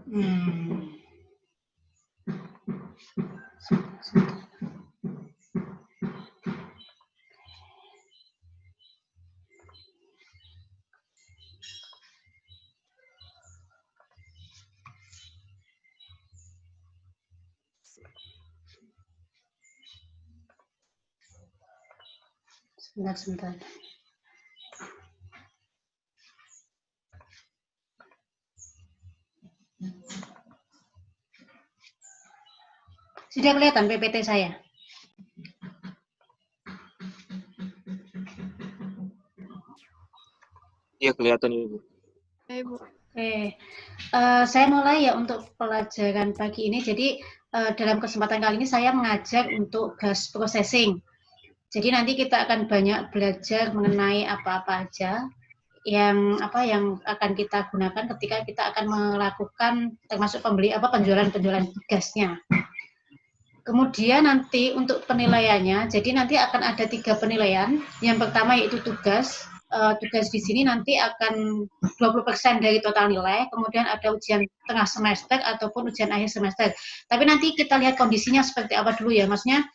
Hmm. Sebentar. Sudah kelihatan PPT saya? Iya, kelihatan Ibu. Ya, Ibu. Oke, saya mulai ya untuk pelajaran pagi ini. Jadi dalam kesempatan kali ini saya mengajar untuk gas processing. Jadi nanti kita akan banyak belajar mengenai apa-apa aja yang akan kita gunakan ketika kita akan melakukan termasuk penjualan gasnya. Kemudian nanti untuk penilaiannya, jadi nanti akan ada 3 penilaian. Yang pertama yaitu tugas. Tugas di sini nanti akan 20% dari total nilai, kemudian ada ujian tengah semester ataupun ujian akhir semester. Tapi nanti kita lihat kondisinya seperti apa dulu ya, maksudnya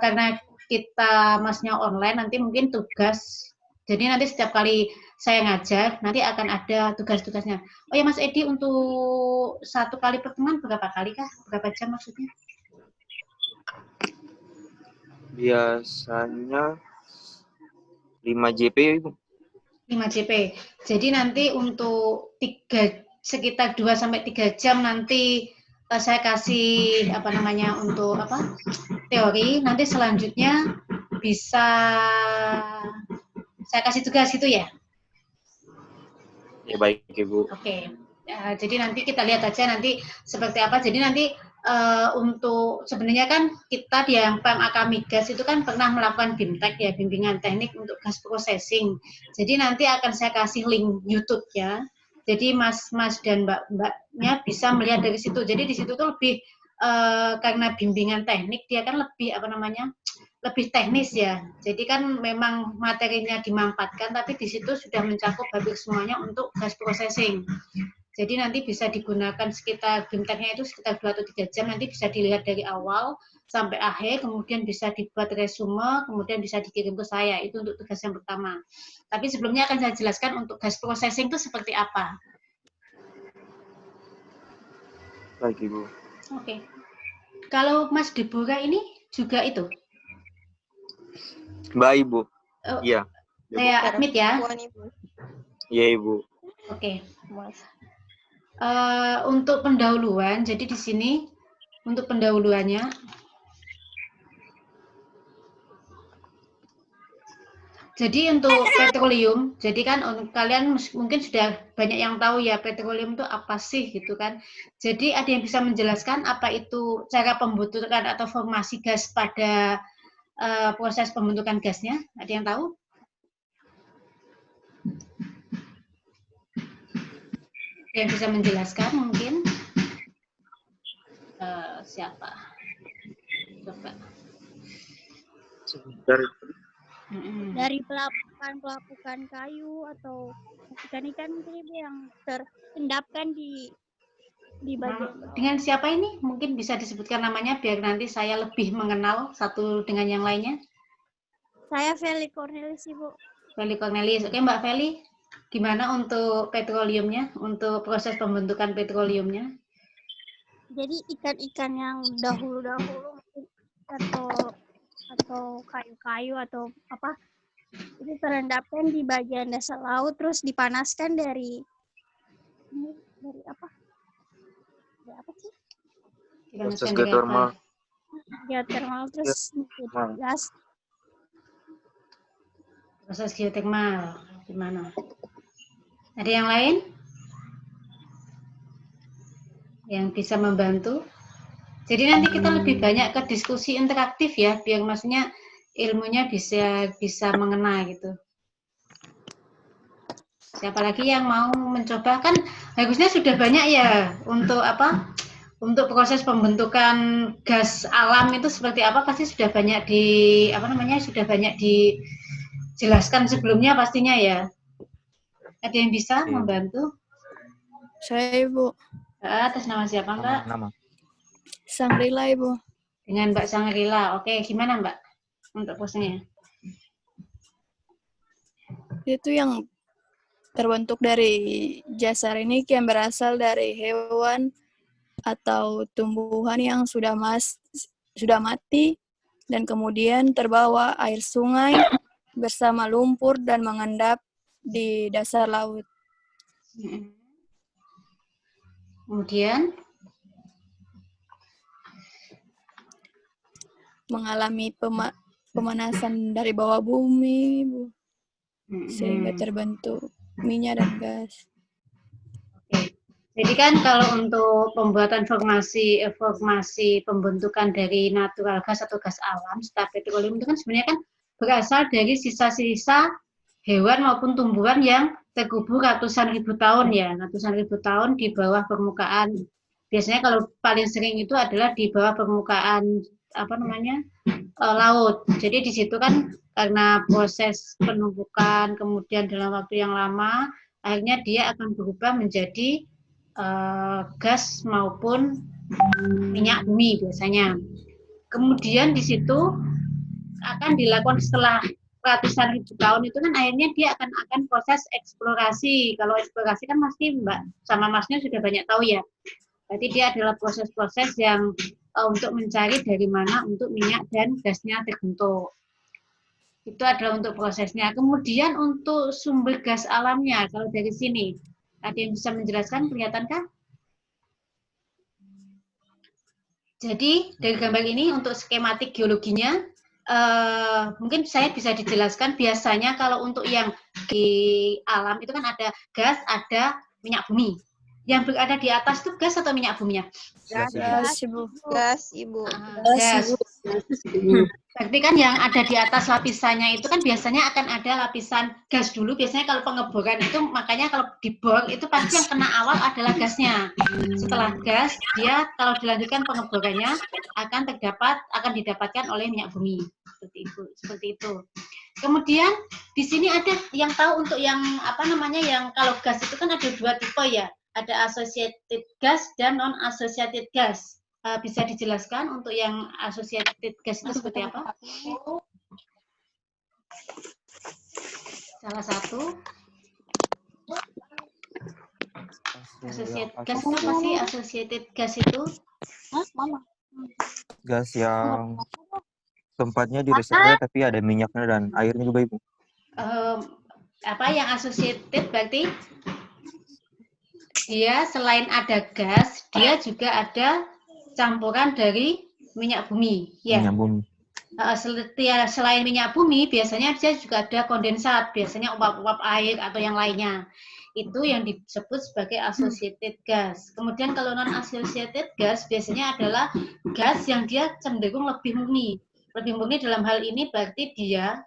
karena kita masnya online, nanti mungkin tugas. Jadi nanti setiap kali saya ngajar, nanti akan ada tugas-tugasnya. Oh ya Mas Edi, untuk satu kali pertemuan berapa kali kah? Berapa jam maksudnya? Biasanya 5 JP ya, Ibu. 5 JP. Jadi nanti untuk sekitar 2 sampai 3 jam nanti saya kasih untuk teori, nanti selanjutnya bisa saya kasih tugas itu ya. Ya baik Ibu. Oke. Jadi nanti kita lihat aja nanti seperti apa. Jadi nanti untuk sebenarnya kan kita di yang PMAK Migas itu kan pernah melakukan BIMTEK ya, bimbingan teknik untuk gas processing. Jadi nanti akan saya kasih link YouTube ya. Jadi Mas dan Mbaknya bisa melihat dari situ. Jadi di situ tuh lebih karena bimbingan teknik dia kan lebih lebih teknis ya. Jadi kan memang materinya dimanfaatkan, tapi di situ sudah mencakup hampir semuanya untuk gas processing. Jadi nanti bisa digunakan sekitar BIMTEK-nya itu sekitar 2 atau 3 jam, nanti bisa dilihat dari awal sampai akhir, kemudian bisa dibuat resume, kemudian bisa dikirim ke saya, itu untuk tugas yang pertama. Tapi sebelumnya akan saya jelaskan untuk gas processing itu seperti apa. Baik Ibu. Oke. Kalau Mas Deborah ini juga itu? Mbak Ibu. Oh, iya. Saya admit ya. Iya Ibu. Oke. Untuk pendahuluan, jadi di sini untuk pendahuluannya, jadi untuk petroleum, jadi kan kalian mungkin sudah banyak yang tahu ya petroleum itu apa sih gitu kan. Jadi ada yang bisa menjelaskan apa itu cara pembentukan atau formasi gas pada proses pembentukan gasnya? Ada yang tahu? Yang bisa menjelaskan mungkin siapa? Coba. Dari pelapukan kayu atau ikan-ikan mungkin Ibu yang terendapkan di bagian. Dengan siapa ini? Mungkin bisa disebutkan namanya biar nanti saya lebih mengenal satu dengan yang lainnya. Saya Feli Cornelis Ibu. Feli Cornelis. Oke Mbak Feli, gimana untuk petroleumnya, untuk proses pembentukan petroleumnya? Jadi ikan-ikan yang dahulu-dahulu atau kayu-kayu atau apa itu terendapkan di bagian dasar laut terus dipanaskan dari apa? Dari apa sih? Proses geothermal. Geothermal terus gas. Proses geothermal gimana? Ada yang lain? Yang bisa membantu? Jadi nanti kita lebih banyak ke diskusi interaktif ya, biar maksudnya ilmunya bisa mengena gitu. Siapa lagi yang mau mencoba? Kan harusnya sudah banyak ya untuk untuk proses pembentukan gas alam itu seperti apa pasti sudah banyak sudah banyak dijelaskan sebelumnya pastinya ya. Ada yang bisa membantu? Saya Ibu. atas nama siapa, Mbak? Nama. Sangrila, Ibu. Dengan Mbak Sangrila. Oke, gimana, Mbak? Untuk posenya? Itu yang terbentuk dari jasar ini yang berasal dari hewan atau tumbuhan yang sudah mati dan kemudian terbawa air sungai bersama lumpur dan mengendap di dasar laut. Kemudian mengalami pemanasan dari bawah bumi, Bu, sehingga terbentuk minyak dan gas. Jadi kan kalau untuk pembuatan formasi pembentukan dari natural gas atau gas alam, setelah petroleum itu kan sebenarnya kan berasal dari sisa-sisa hewan maupun tumbuhan yang terkubur ratusan ribu tahun ya, ratusan ribu tahun di bawah permukaan. Biasanya kalau paling sering itu adalah di bawah permukaan laut. Jadi di situ kan karena proses penumpukan kemudian dalam waktu yang lama, akhirnya dia akan berubah menjadi gas maupun minyak bumi biasanya. Kemudian di situ akan dilakukan setelah ratusan ribu tahun itu kan akhirnya dia akan proses eksplorasi. Kalau eksplorasi kan pasti Mbak sama Masnya sudah banyak tahu ya. Berarti dia adalah proses-proses yang untuk mencari dari mana untuk minyak dan gasnya terbentuk. Itu adalah untuk prosesnya. Kemudian untuk sumber gas alamnya, kalau dari sini ada yang bisa menjelaskan, kelihatankah? Jadi dari gambar ini untuk skematik geologinya, mungkin saya bisa dijelaskan. Biasanya kalau untuk yang di alam itu kan ada gas, ada minyak bumi. Yang berada di atas itu gas atau minyak buminya? Gas, Ibu. Gas, Ibu. Gas. Berarti kan yang ada di atas lapisannya itu kan biasanya akan ada lapisan gas dulu. Biasanya kalau pengeboran itu, makanya kalau dibor itu pasti yang kena awal adalah gasnya. Setelah gas, dia kalau dilanjutkan pengeborannya akan didapatkan oleh minyak bumi. Seperti itu. Kemudian di sini ada yang tahu untuk yang yang kalau gas itu kan ada dua tipe ya. Ada associated gas dan non-associated gas. Bisa dijelaskan untuk yang associated gas itu seperti apa? Salah satu. Associated gas itu apa sih? Associated gas itu? Gas yang tempatnya di reservoir tapi ada minyaknya dan airnya juga, Ibu. Yang associated berarti dia selain ada gas, dia juga ada campuran dari minyak bumi. Ya. Minyak bumi. Selain minyak bumi, biasanya dia juga ada kondensat, biasanya uap-uap air atau yang lainnya. Itu yang disebut sebagai associated gas. Kemudian kalau non-associated gas biasanya adalah gas yang dia cenderung lebih murni. Lebih murni dalam hal ini berarti dia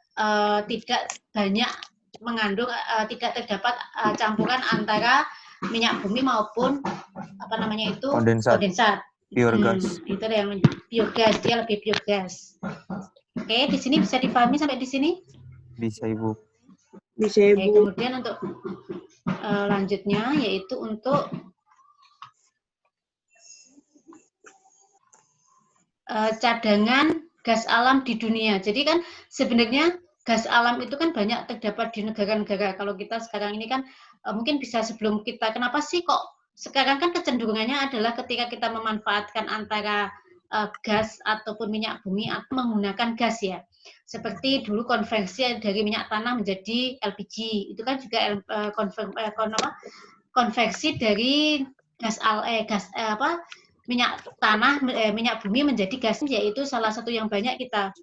tidak banyak mengandung, tidak terdapat campuran antara minyak bumi maupun kondensat. Pure gas. Itu yang pure gas, dia lebih pure gas. Oke, di sini bisa dipahami sampai di sini? Bisa, Ibu. Bisa, Ibu. Oke, kemudian untuk lanjutnya yaitu untuk cadangan gas alam di dunia. Jadi kan sebenarnya gas alam itu kan banyak terdapat di negara-negara. Kalau kita sekarang ini kan mungkin bisa sebelum kita, kenapa sih kok sekarang kan kecenderungannya adalah ketika kita memanfaatkan antara gas ataupun minyak bumi atau menggunakan gas ya. Seperti dulu konversi dari minyak tanah menjadi LPG. Itu kan juga konversi dari minyak tanah, minyak bumi menjadi gas, yaitu salah satu yang banyak kita.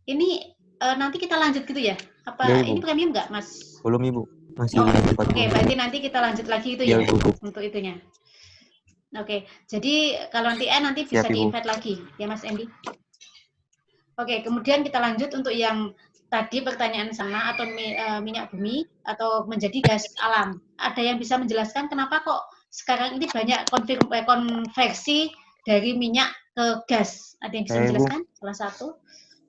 Ini nanti kita lanjut gitu ya? Apa ya, ini premium nggak, Mas? Belum, Ibu. Masih Oke, berarti nanti kita lanjut lagi itu ya, untuk itunya. Oke, jadi kalau nanti bisa di-invite lagi ya, Mas Andy. Oke, kemudian kita lanjut untuk yang tadi pertanyaan sama atau minyak bumi atau menjadi gas alam. Ada yang bisa menjelaskan kenapa kok sekarang ini banyak konversi dari minyak ke gas? Ada yang bisa menjelaskan? Salah satu?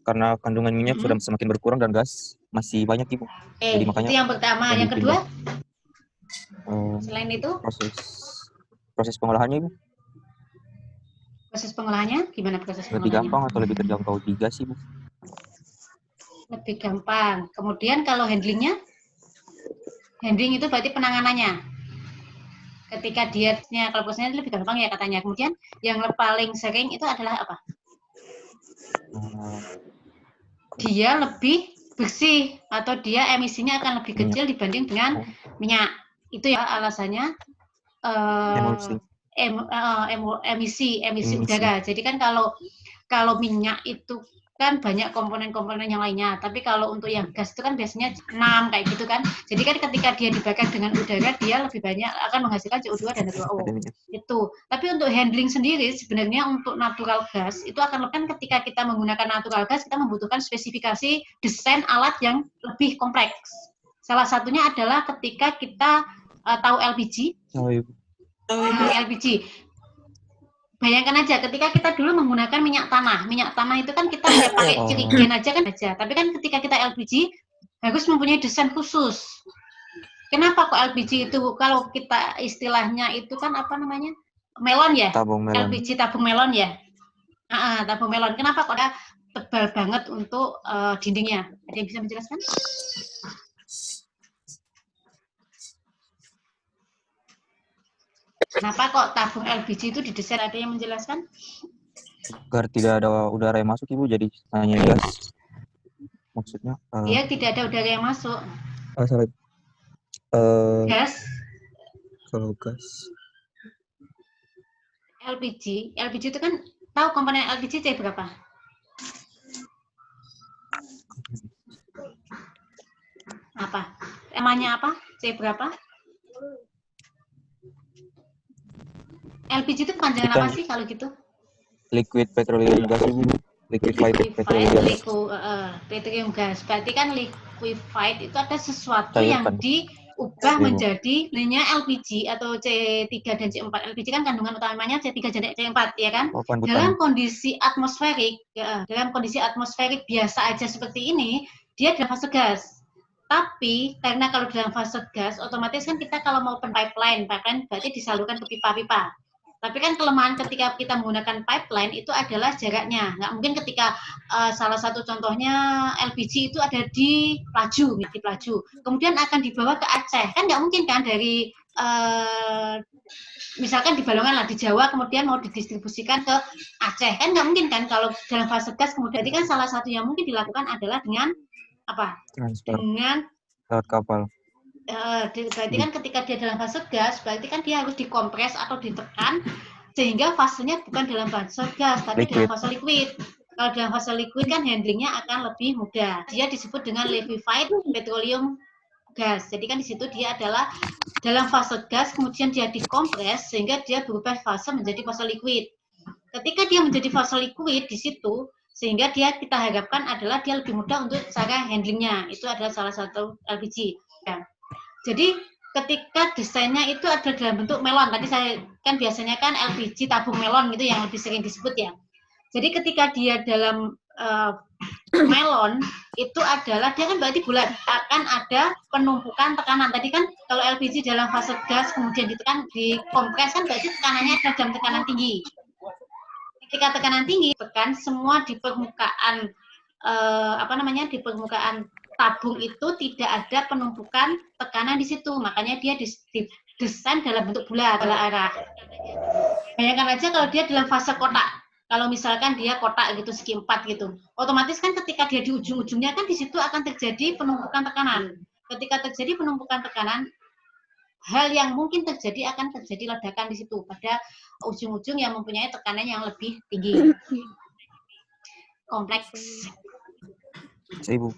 Karena kandungan minyak sudah semakin berkurang dan gas masih banyak, Ibu. Jadi makanya itu yang pertama. Yang kedua? Selain itu? proses pengolahannya, Ibu? Proses pengolahannya gimana proses Lebih pengolahannya? gampang atau lebih terjangkau di gas, Ibu? Lebih gampang. Kemudian kalau handlingnya, handling itu berarti penanganannya. Ketika dietnya, kalau prosesnya lebih gampang ya katanya. Kemudian yang paling sering itu adalah apa? Dia lebih bersih atau dia emisinya akan lebih kecil dibanding dengan minyak. Itu ya alasannya emisi udara. Jadi kan kalau minyak itu kan banyak komponen-komponen yang lainnya. Tapi kalau untuk yang gas itu kan biasanya 6 kayak gitu kan. Jadi kan ketika dia dibakar dengan udara, dia lebih banyak akan menghasilkan CO2 dan H2O. Itu. Tapi untuk handling sendiri sebenarnya untuk natural gas itu akan kan ketika kita menggunakan natural gas kita membutuhkan spesifikasi desain alat yang lebih kompleks. Salah satunya adalah ketika kita tahu LPG. LPG. Bayangkan aja ketika kita dulu menggunakan minyak tanah itu kan kita hanya pakai cirigen aja kan aja. Tapi kan ketika kita LPG harus mempunyai desain khusus. Kenapa kok LPG itu kalau kita istilahnya itu kan apa namanya? Melon ya? Tabung melon. LPG tabung melon ya? Tabung melon. Kenapa kok ada tebal banget untuk dindingnya? Ada yang bisa menjelaskan? Kenapa kok tabung LPG itu didesain? Ada yang menjelaskan? Agar tidak ada udara yang masuk, Ibu, jadi hanya gas. Maksudnya? Iya, tidak ada udara yang masuk. Salah. Gas. Kalau gas. LPG itu kan tahu komponen LPG C berapa? Apa? Emanya apa? C berapa? LPG itu kepanjangan apa sih kalau gitu? Liquid petroleum gas, Ibu. Liquefied petroleum gas. Berarti kan liquefied itu ada sesuatu yang diubah menjadi minyak LPG atau C3 dan C4. LPG kan kandungan utamanya C3 dan C4 ya kan? Dalam kondisi atmosferik, biasa aja seperti ini, dia dalam fase gas. Tapi karena kalau dalam fase gas, otomatis kan kita kalau mau pipeline berarti disalurkan ke pipa-pipa. Tapi kan kelemahan ketika kita menggunakan pipeline itu adalah jaraknya. Nggak mungkin ketika salah satu contohnya LPG itu ada di Pelaju. Kemudian akan dibawa ke Aceh. Kan nggak mungkin kan dari misalkan di Balongan lah, di Jawa, kemudian mau didistribusikan ke Aceh. Kan nggak mungkin kan kalau dalam fase gas. Kemudian kan salah satu yang mungkin dilakukan adalah dengan apa? Transfer. Dengan lewat kapal. Berarti kan ketika dia dalam fase gas, berarti kan dia harus dikompres atau ditekan sehingga fasenya bukan dalam fase gas, tapi dalam fase liquid. Kalau dalam fase liquid kan handlingnya akan lebih mudah. Dia disebut dengan liquefied petroleum gas. Jadi kan di situ dia adalah dalam fase gas, kemudian dia dikompres sehingga dia berubah fase menjadi fase liquid. Ketika dia menjadi fase liquid di situ, sehingga kita harapkan adalah dia lebih mudah untuk cara handlingnya. Itu adalah salah satu LPG. Ya. Jadi ketika desainnya itu ada dalam bentuk melon. Tadi saya kan biasanya kan LPG tabung melon gitu yang lebih sering disebut ya. Jadi ketika dia dalam melon itu adalah dia kan berarti bulat akan ada penumpukan tekanan. Tadi kan kalau LPG dalam fase gas kemudian ditekan dikompres kan berarti tekanannya ada dalam tekanan tinggi. Ketika tekanan tinggi tekan semua di permukaan di permukaan tabung itu tidak ada penumpukan tekanan di situ, makanya dia didesain dalam bentuk bulat adalah arah. Bayangkan aja kalau dia dalam fase kotak, kalau misalkan dia kotak gitu segi 4 gitu, otomatis kan ketika dia di ujung-ujungnya kan di situ akan terjadi penumpukan tekanan. Ketika terjadi penumpukan tekanan, hal yang mungkin terjadi akan terjadi ledakan di situ pada ujung-ujung yang mempunyai tekanan yang lebih tinggi. Kompleks. Ibu.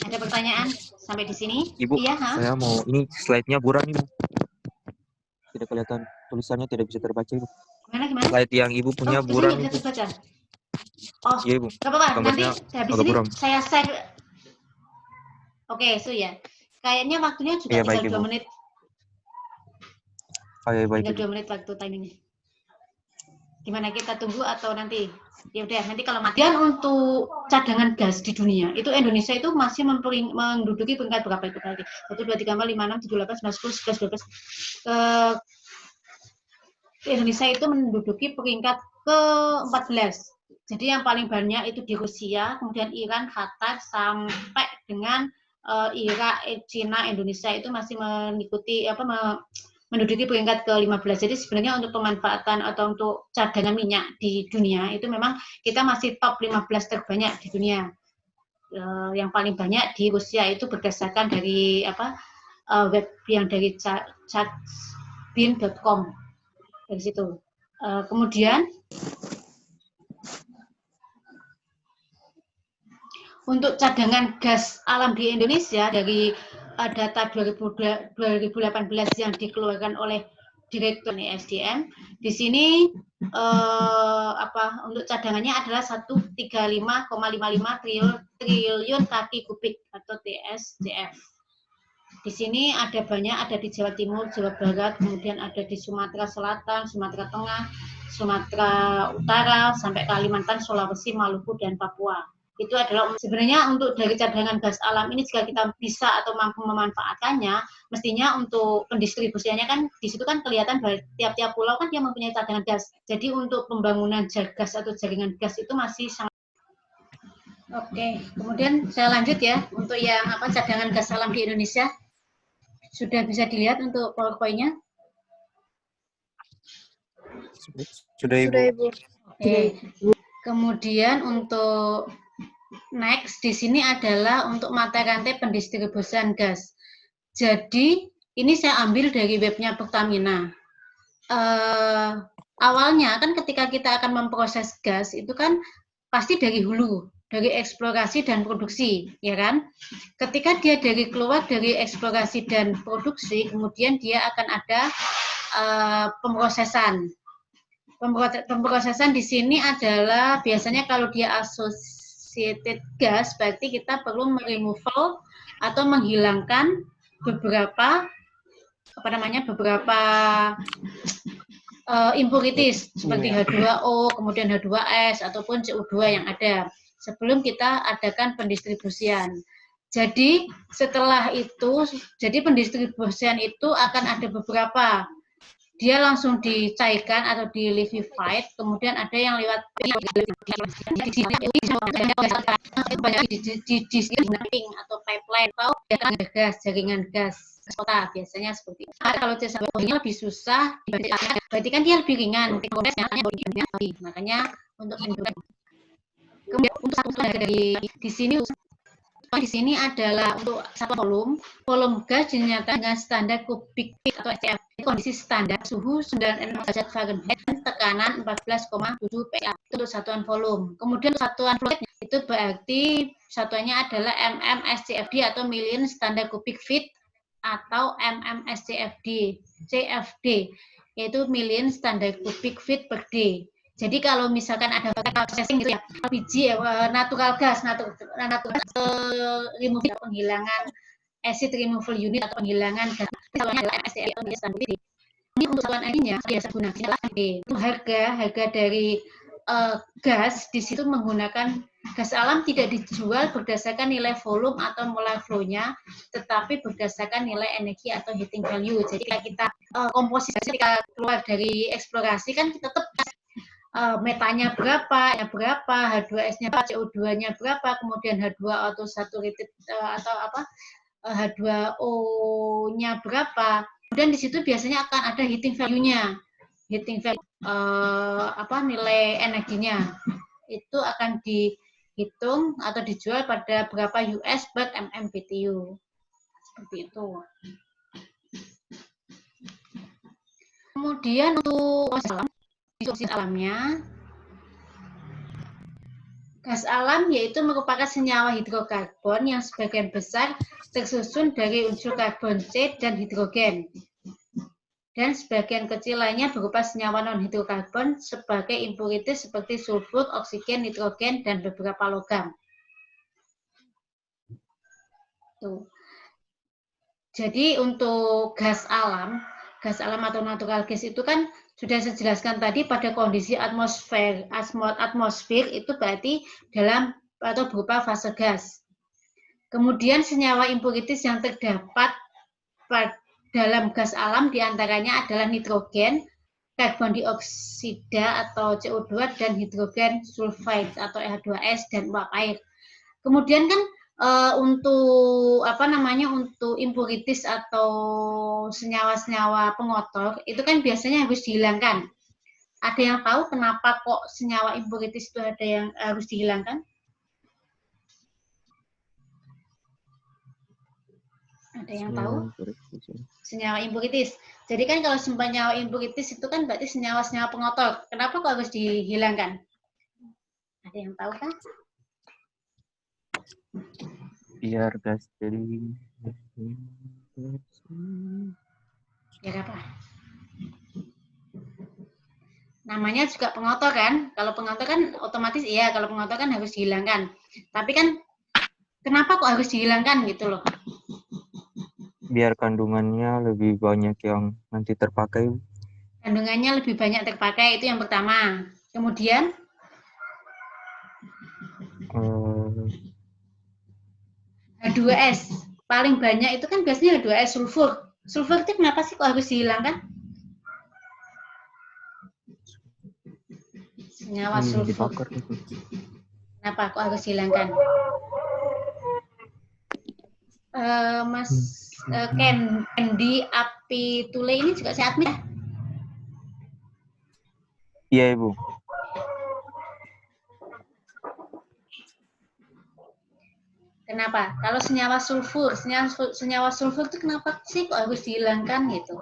Ada pertanyaan sampai di sini? Ibu, iya, saya mau ini slide-nya buram, Ibu. Tidak kelihatan tulisannya, tidak bisa terbaca, Ibu. Gimana? Slide yang Ibu punya buram, Ibu. Oh, iya, Ibu. Gak apa-apa, nanti habis ini buram. saya share. Oke, ya. Kayaknya waktunya juga tinggal 2 menit. Baik. Tinggal 2 menit waktu timingnya. Gimana, kita tunggu atau nanti? Ya udah, nanti kalau mati. Dan untuk cadangan gas di dunia, itu Indonesia itu masih menduduki peringkat berapa itu tadi? 1, 2, 3, 4, 5, 6, 7, 8, 9, 10, 11, 12. Indonesia itu menduduki peringkat ke-14. Jadi yang paling banyak itu di Rusia, kemudian Iran, Qatar, sampai dengan Irak, Cina, Indonesia itu masih mengikuti menduduki peringkat ke-15. Jadi sebenarnya untuk pemanfaatan atau untuk cadangan minyak di dunia itu memang kita masih top 15 terbanyak di dunia. Yang paling banyak di Rusia itu berdasarkan dari web yang dari chartbeam.com dari situ. Kemudian untuk cadangan gas alam di Indonesia dari data 2018 yang dikeluarkan oleh Direktur ESDM, di sini untuk cadangannya adalah 135,55 triliun kaki kubik atau TSCF. Di sini ada banyak, ada di Jawa Timur, Jawa Barat, kemudian ada di Sumatera Selatan, Sumatera Tengah, Sumatera Utara, sampai Kalimantan, Sulawesi, Maluku, dan Papua. Itu adalah sebenarnya untuk dari cadangan gas alam ini jika kita bisa atau mampu memanfaatkannya, mestinya untuk pendistribusiannya kan di situ kan kelihatan bahwa tiap-tiap pulau kan dia mempunyai cadangan gas. Jadi untuk pembangunan gas atau jaringan gas itu masih sangat. Oke, kemudian saya lanjut ya untuk yang cadangan gas alam di Indonesia. Sudah bisa dilihat untuk PowerPoint-nya? Sudah, Ibu. Sudah, Ibu. Oke. Kemudian untuk next di sini adalah untuk mata rantai pendistribusian gas. Jadi ini saya ambil dari webnya Pertamina. Awalnya kan ketika kita akan memproses gas itu kan pasti dari hulu, dari eksplorasi dan produksi, ya kan? Ketika dia keluar dari eksplorasi dan produksi, kemudian dia akan ada pemrosesan. Pemrosesan di sini adalah biasanya kalau dia associated gas, berarti kita perlu meremoval atau menghilangkan beberapa impurities seperti H2O, kemudian H2S ataupun CO2 yang ada sebelum kita adakan pendistribusian. Jadi setelah itu, jadi pendistribusian itu akan ada beberapa. Dia langsung dicairkan atau di liquefied, kemudian ada yang lewat di distributing atau pipeline atau gas, jaringan gas kota biasanya seperti itu. Kalau jasa bawahnya lebih susah, berarti kan dia lebih ringan, makanya untuk kemudian untuk satu dari di sini adalah untuk satu volume gas dinyatakan dengan standar kubik feet atau SCF, kondisi standar suhu 96 derajat Fahrenheit dan tekanan 14,7 PA untuk satuan volume. Kemudian satuan fluid itu berarti satuannya adalah mmSCFD atau million standar kubik feet atau mmSCFD, CFD, yaitu million standar kubik feet per day. Jadi kalau misalkan ada processing gitu ya, LPG natural gas, removal penghilangan acid removal unit atau penghilangan gas, misalnya adalah MSCF atau standar. Ini untuk satuan energinya biasa gunakan itu harga dari gas di situ menggunakan gas alam tidak dijual berdasarkan nilai volume atau molar flow-nya, tetapi berdasarkan nilai energi atau heating value. Jadi kita komposisi ketika keluar dari eksplorasi kan kita tetap metanya berapa, H2S-nya berapa, CO2-nya berapa, kemudian H2O atau saturated H2O-nya berapa. Kemudian di situ biasanya akan ada heating value-nya. Heating value nilai energinya. Itu akan dihitung atau dijual pada berapa US per MMBTU. Seperti itu. Kemudian untuk gas alamnya, gas alam yaitu merupakan senyawa hidrokarbon yang sebagian besar tersusun dari unsur karbon C dan hidrogen, dan sebagian kecil lainnya berupa senyawa non-hidrokarbon sebagai impurities seperti sulfur, oksigen, nitrogen, dan beberapa logam. Tuh. Jadi untuk gas alam atau natural gas itu kan sudah saya jelaskan tadi pada kondisi atmosfer itu berarti dalam atau berupa fase gas. Kemudian senyawa impurities yang terdapat dalam gas alam diantaranya adalah nitrogen, karbon dioksida atau CO2 dan hidrogen sulfide atau H2S dan uap air. Kemudian kan untuk untuk impurities atau senyawa-senyawa pengotor itu kan biasanya harus dihilangkan. Ada yang tahu kenapa kok senyawa impurities itu ada yang harus dihilangkan? Ada yang tahu? Senyawa impurities. Jadi kan kalau senyawa impurities itu kan berarti senyawa-senyawa pengotor. Kenapa kok harus dihilangkan? Ada yang tahu kan? Biar gas jadi. Biar apa? Namanya juga pengotor kan? Kalau pengotor kan otomatis iya, kalau pengotor kan harus dihilangkan. Tapi kan kenapa kok harus dihilangkan gitu loh? Biar kandungannya lebih banyak yang nanti terpakai. Kandungannya lebih banyak terpakai, itu yang pertama. Kemudian H2S. Paling banyak itu kan biasanya H2S sulfur. Sulfur itu kenapa sih kok harus dihilangkan? Senyawa sulfur. Kenapa kok harus dihilangkan? Mas Kendi Apitule ini juga saya admin ya? Iya, Ibu. Kenapa? Kalau senyawa sulfur itu kenapa sih kok harus dihilangkan gitu?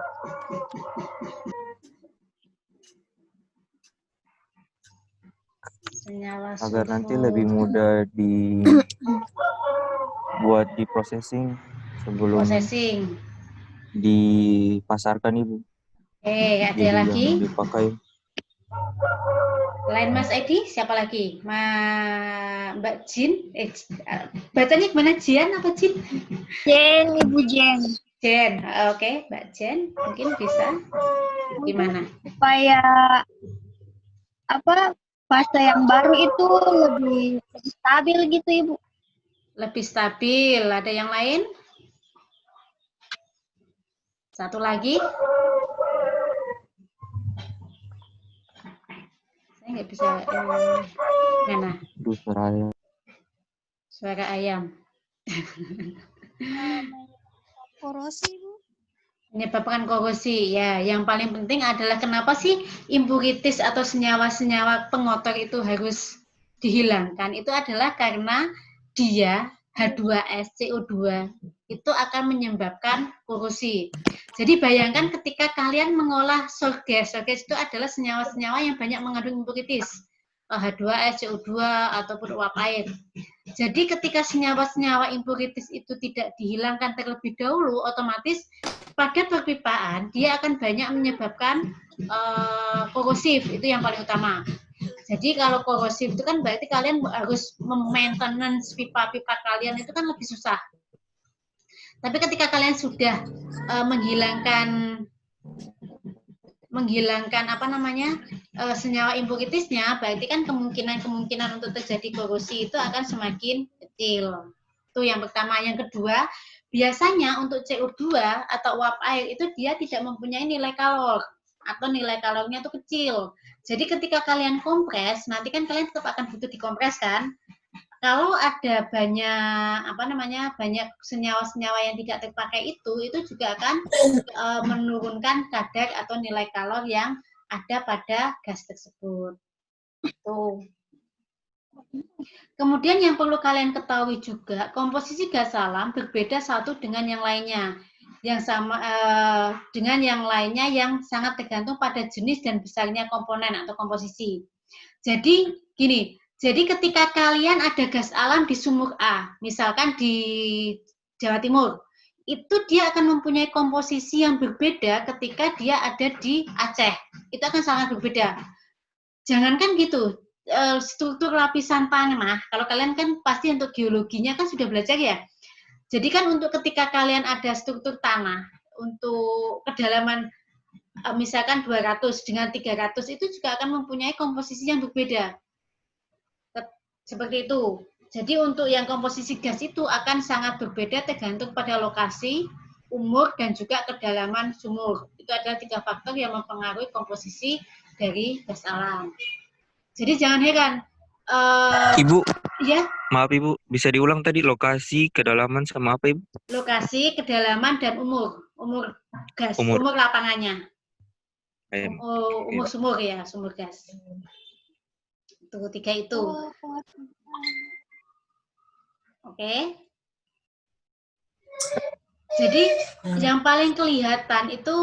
Senyawa sulfur. Agar nanti lebih mudah buat di processing sebelum dipasarkan, Ibu. Ada lagi? Yang dipakai. Lain Mas Edi, siapa lagi? Mbak Jin? Bacanya gimana? Jian apa Jin? Jen, Ibu Jen. Jen, oke, Mbak Jen, mungkin bisa. Gimana? Supaya fase yang baru itu lebih stabil gitu, Ibu. Lebih stabil. Ada yang lain? Satu lagi. Saya nggak bisa. Mana? Suara ayam. Korosi, Bu. Menyebabkan korosi. Ya, yang paling penting adalah kenapa sih impurities atau senyawa-senyawa pengotor itu harus dihilangkan? Itu adalah karena dia H2S, CO2 itu akan menyebabkan korosi. Jadi bayangkan ketika kalian mengolah sorgas itu adalah senyawa-senyawa yang banyak mengandung impurities, H2S, CO2 ataupun uap air. Jadi ketika senyawa-senyawa impurities itu tidak dihilangkan terlebih dahulu, otomatis pada perpipaan dia akan banyak menyebabkan korosif, itu yang paling utama. Jadi kalau korosif itu kan berarti kalian harus maintenance pipa-pipa kalian itu kan lebih susah. Tapi ketika kalian sudah menghilangkan senyawa impuritiesnya, berarti kan kemungkinan untuk terjadi korosi itu akan semakin kecil. Itu yang pertama. Yang kedua, biasanya untuk CO2 atau uap air itu dia tidak mempunyai nilai kalor atau nilai kalornya itu kecil. Jadi ketika kalian kompres, nanti kan kalian tetap akan butuh dikompres kan. Kalau ada banyak senyawa-senyawa yang tidak terpakai itu juga akan menurunkan kadar atau nilai kalor yang ada pada gas tersebut. Itu. Kemudian yang perlu kalian ketahui juga, komposisi gas alam berbeda satu dengan yang lainnya. Yang sama dengan yang lainnya yang sangat tergantung pada jenis dan besarnya komponen atau komposisi. Jadi gini, jadi ketika kalian ada gas alam di sumur A, misalkan di Jawa Timur, itu dia akan mempunyai komposisi yang berbeda ketika dia ada di Aceh. Itu akan sangat berbeda. Jangankan gitu, struktur lapisan tanah, kalau kalian kan pasti untuk geologinya kan sudah belajar ya. Jadi kan untuk ketika kalian ada struktur tanah, untuk kedalaman misalkan 200 dengan 300 itu juga akan mempunyai komposisi yang berbeda. Seperti itu. Jadi untuk yang komposisi gas itu akan sangat berbeda tergantung pada lokasi, umur, dan juga kedalaman sumur. Itu Itu adalah 3 faktor yang mempengaruhi komposisi dari gas alam. Jadi jangan heran. Ibu, Ya, maaf Ibu, bisa diulang tadi lokasi, kedalaman, sama apa Ibu? lokasi, kedalaman, dan umur gas, Umur. umur lapangannya. Ayam. Umur sumur ya, sumur gas. Itu 3 itu. Oke. Jadi yang paling kelihatan itu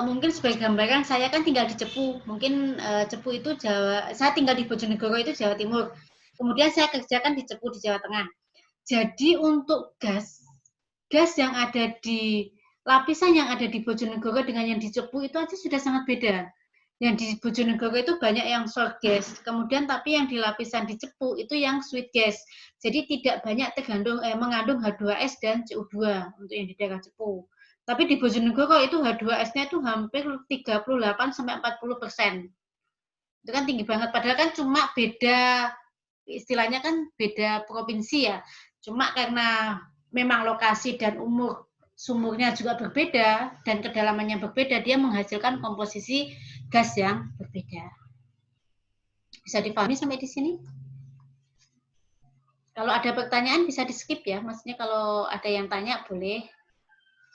mungkin sebagai gambaran, saya kan tinggal di Cepu. Mungkin Cepu itu Jawa, saya tinggal di Bojonegoro itu Jawa Timur. Kemudian saya kerjakan di Cepu di Jawa Tengah. Jadi untuk gas yang ada di lapisan yang ada di Bojonegoro dengan yang di Cepu itu aja sudah sangat beda. Yang di Bojonegoro itu banyak yang short gas, kemudian tapi yang di lapisan di Cepu itu yang sweet gas. Jadi tidak banyak mengandung H2S dan CO2 untuk yang di daerah Cepu. Tapi di Bojonegoro itu H2S-nya itu hampir 38-40%. Itu kan tinggi banget, padahal kan cuma beda, istilahnya kan beda provinsi ya. Cuma karena memang lokasi dan umur sumurnya juga berbeda dan kedalamannya berbeda, dia menghasilkan komposisi gas yang berbeda. Bisa dipahami sampai di sini? Kalau ada pertanyaan bisa di skip ya, maksudnya kalau ada yang tanya boleh,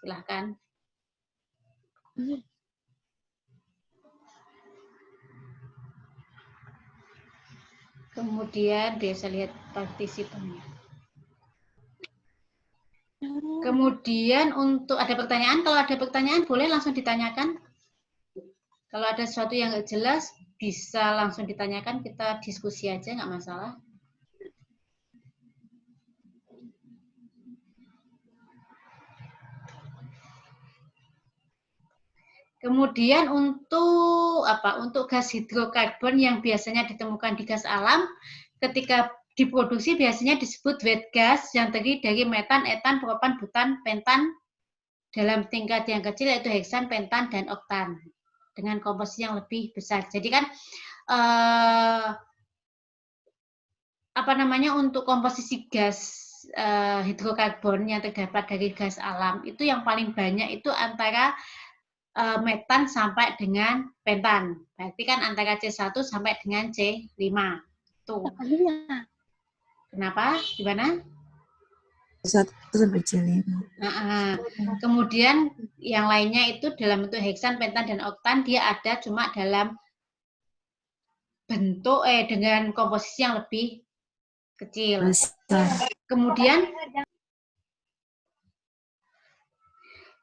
silahkan. Kemudian biasa lihat partisipannya. Kemudian untuk ada pertanyaan, kalau ada pertanyaan boleh langsung ditanyakan. Kalau ada sesuatu yang nggak jelas bisa langsung ditanyakan, kita diskusi aja nggak masalah. Kemudian untuk Untuk gas hidrokarbon yang biasanya ditemukan di gas alam, ketika diproduksi biasanya disebut wet gas yang terdiri dari metan, etan, propan, butan, pentan dalam tingkat yang kecil yaitu heksan, pentan, dan oktan dengan komposisi yang lebih besar. Jadi kan untuk komposisi gas hidrokarbon yang terdapat dari gas alam itu yang paling banyak itu antara metan sampai dengan pentan. Berarti kan antara C1 sampai dengan C5. Tuh. Kenapa? Gimana? C1 sampai C5. Kemudian yang lainnya itu dalam bentuk heksan, pentan, dan oktan, dia ada cuma dalam bentuk dengan komposisi yang lebih kecil. Kemudian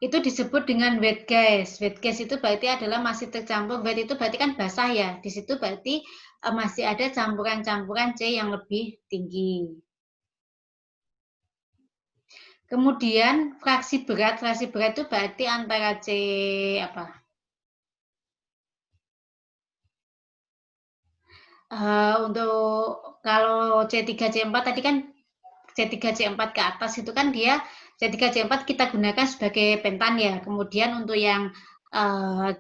itu disebut dengan wet gas. Wet gas itu berarti adalah masih tercampur, wet itu berarti kan basah ya. Di situ berarti masih ada campuran-campuran C yang lebih tinggi. Kemudian fraksi berat itu berarti antara C untuk kalau C3 C4 tadi kan C3 C4 ke atas itu kan dia C3 C4 kita gunakan sebagai pentan ya. Kemudian untuk yang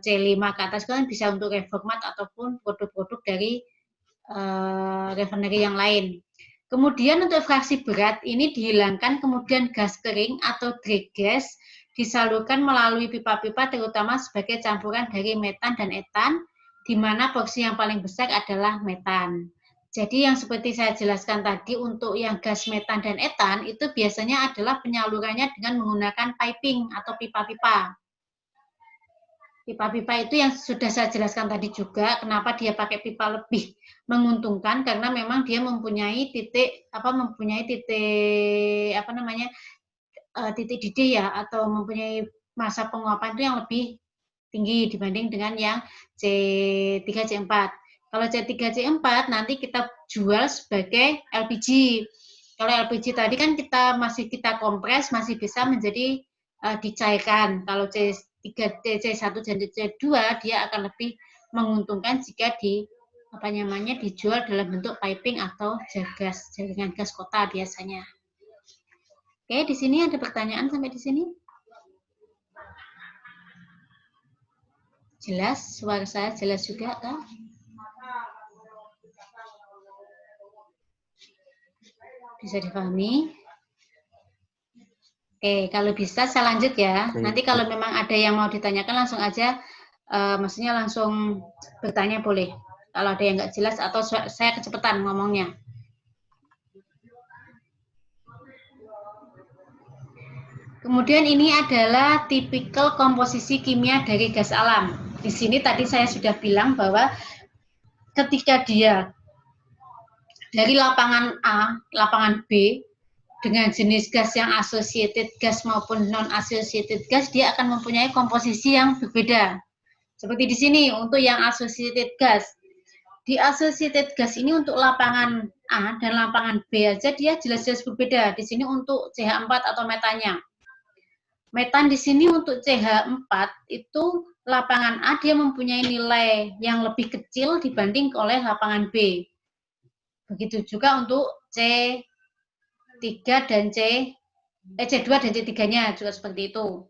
C5 ke atas kan bisa untuk reformat ataupun produk-produk dari refinery yang lain. Kemudian untuk fraksi berat ini dihilangkan, kemudian gas kering atau dry gas disalurkan melalui pipa-pipa terutama sebagai campuran dari metan dan etan, di mana porsi yang paling besar adalah metan. Jadi yang seperti saya jelaskan tadi untuk yang gas metan dan etan itu biasanya adalah penyalurannya dengan menggunakan piping atau pipa-pipa. Pipa-pipa itu yang sudah saya jelaskan tadi juga, kenapa dia pakai pipa lebih menguntungkan karena memang dia mempunyai titik didih ya, atau mempunyai masa penguapan itu yang lebih tinggi dibanding dengan yang C3 C4. Kalau C3 C4 nanti kita jual sebagai LPG. Kalau LPG tadi kan kita kompres masih bisa menjadi dicairkan. Kalau C1 dan C2 dia akan lebih menguntungkan jika dijual dalam bentuk piping atau jaringan gas kota biasanya. Oke, di sini ada pertanyaan sampai di sini? Jelas? Suara saya jelas juga kah? Bisa dipahami? Oke, kalau bisa saya lanjut ya. Nanti kalau memang ada yang mau ditanyakan langsung aja maksudnya langsung bertanya boleh. Kalau ada yang nggak jelas atau saya kecepatan ngomongnya. Kemudian ini adalah tipikal komposisi kimia dari gas alam. Di sini tadi saya sudah bilang bahwa ketika dia dari lapangan A, lapangan B, dengan jenis gas yang associated gas maupun non-associated gas, dia akan mempunyai komposisi yang berbeda. Seperti di sini, untuk yang associated gas. Di associated gas ini untuk lapangan A dan lapangan B aja dia jelas-jelas berbeda. Di sini untuk CH4 atau metannya. Metan di sini untuk CH4 itu lapangan A dia mempunyai nilai yang lebih kecil dibanding oleh lapangan B. Begitu juga untuk C2 dan C3-nya juga seperti itu.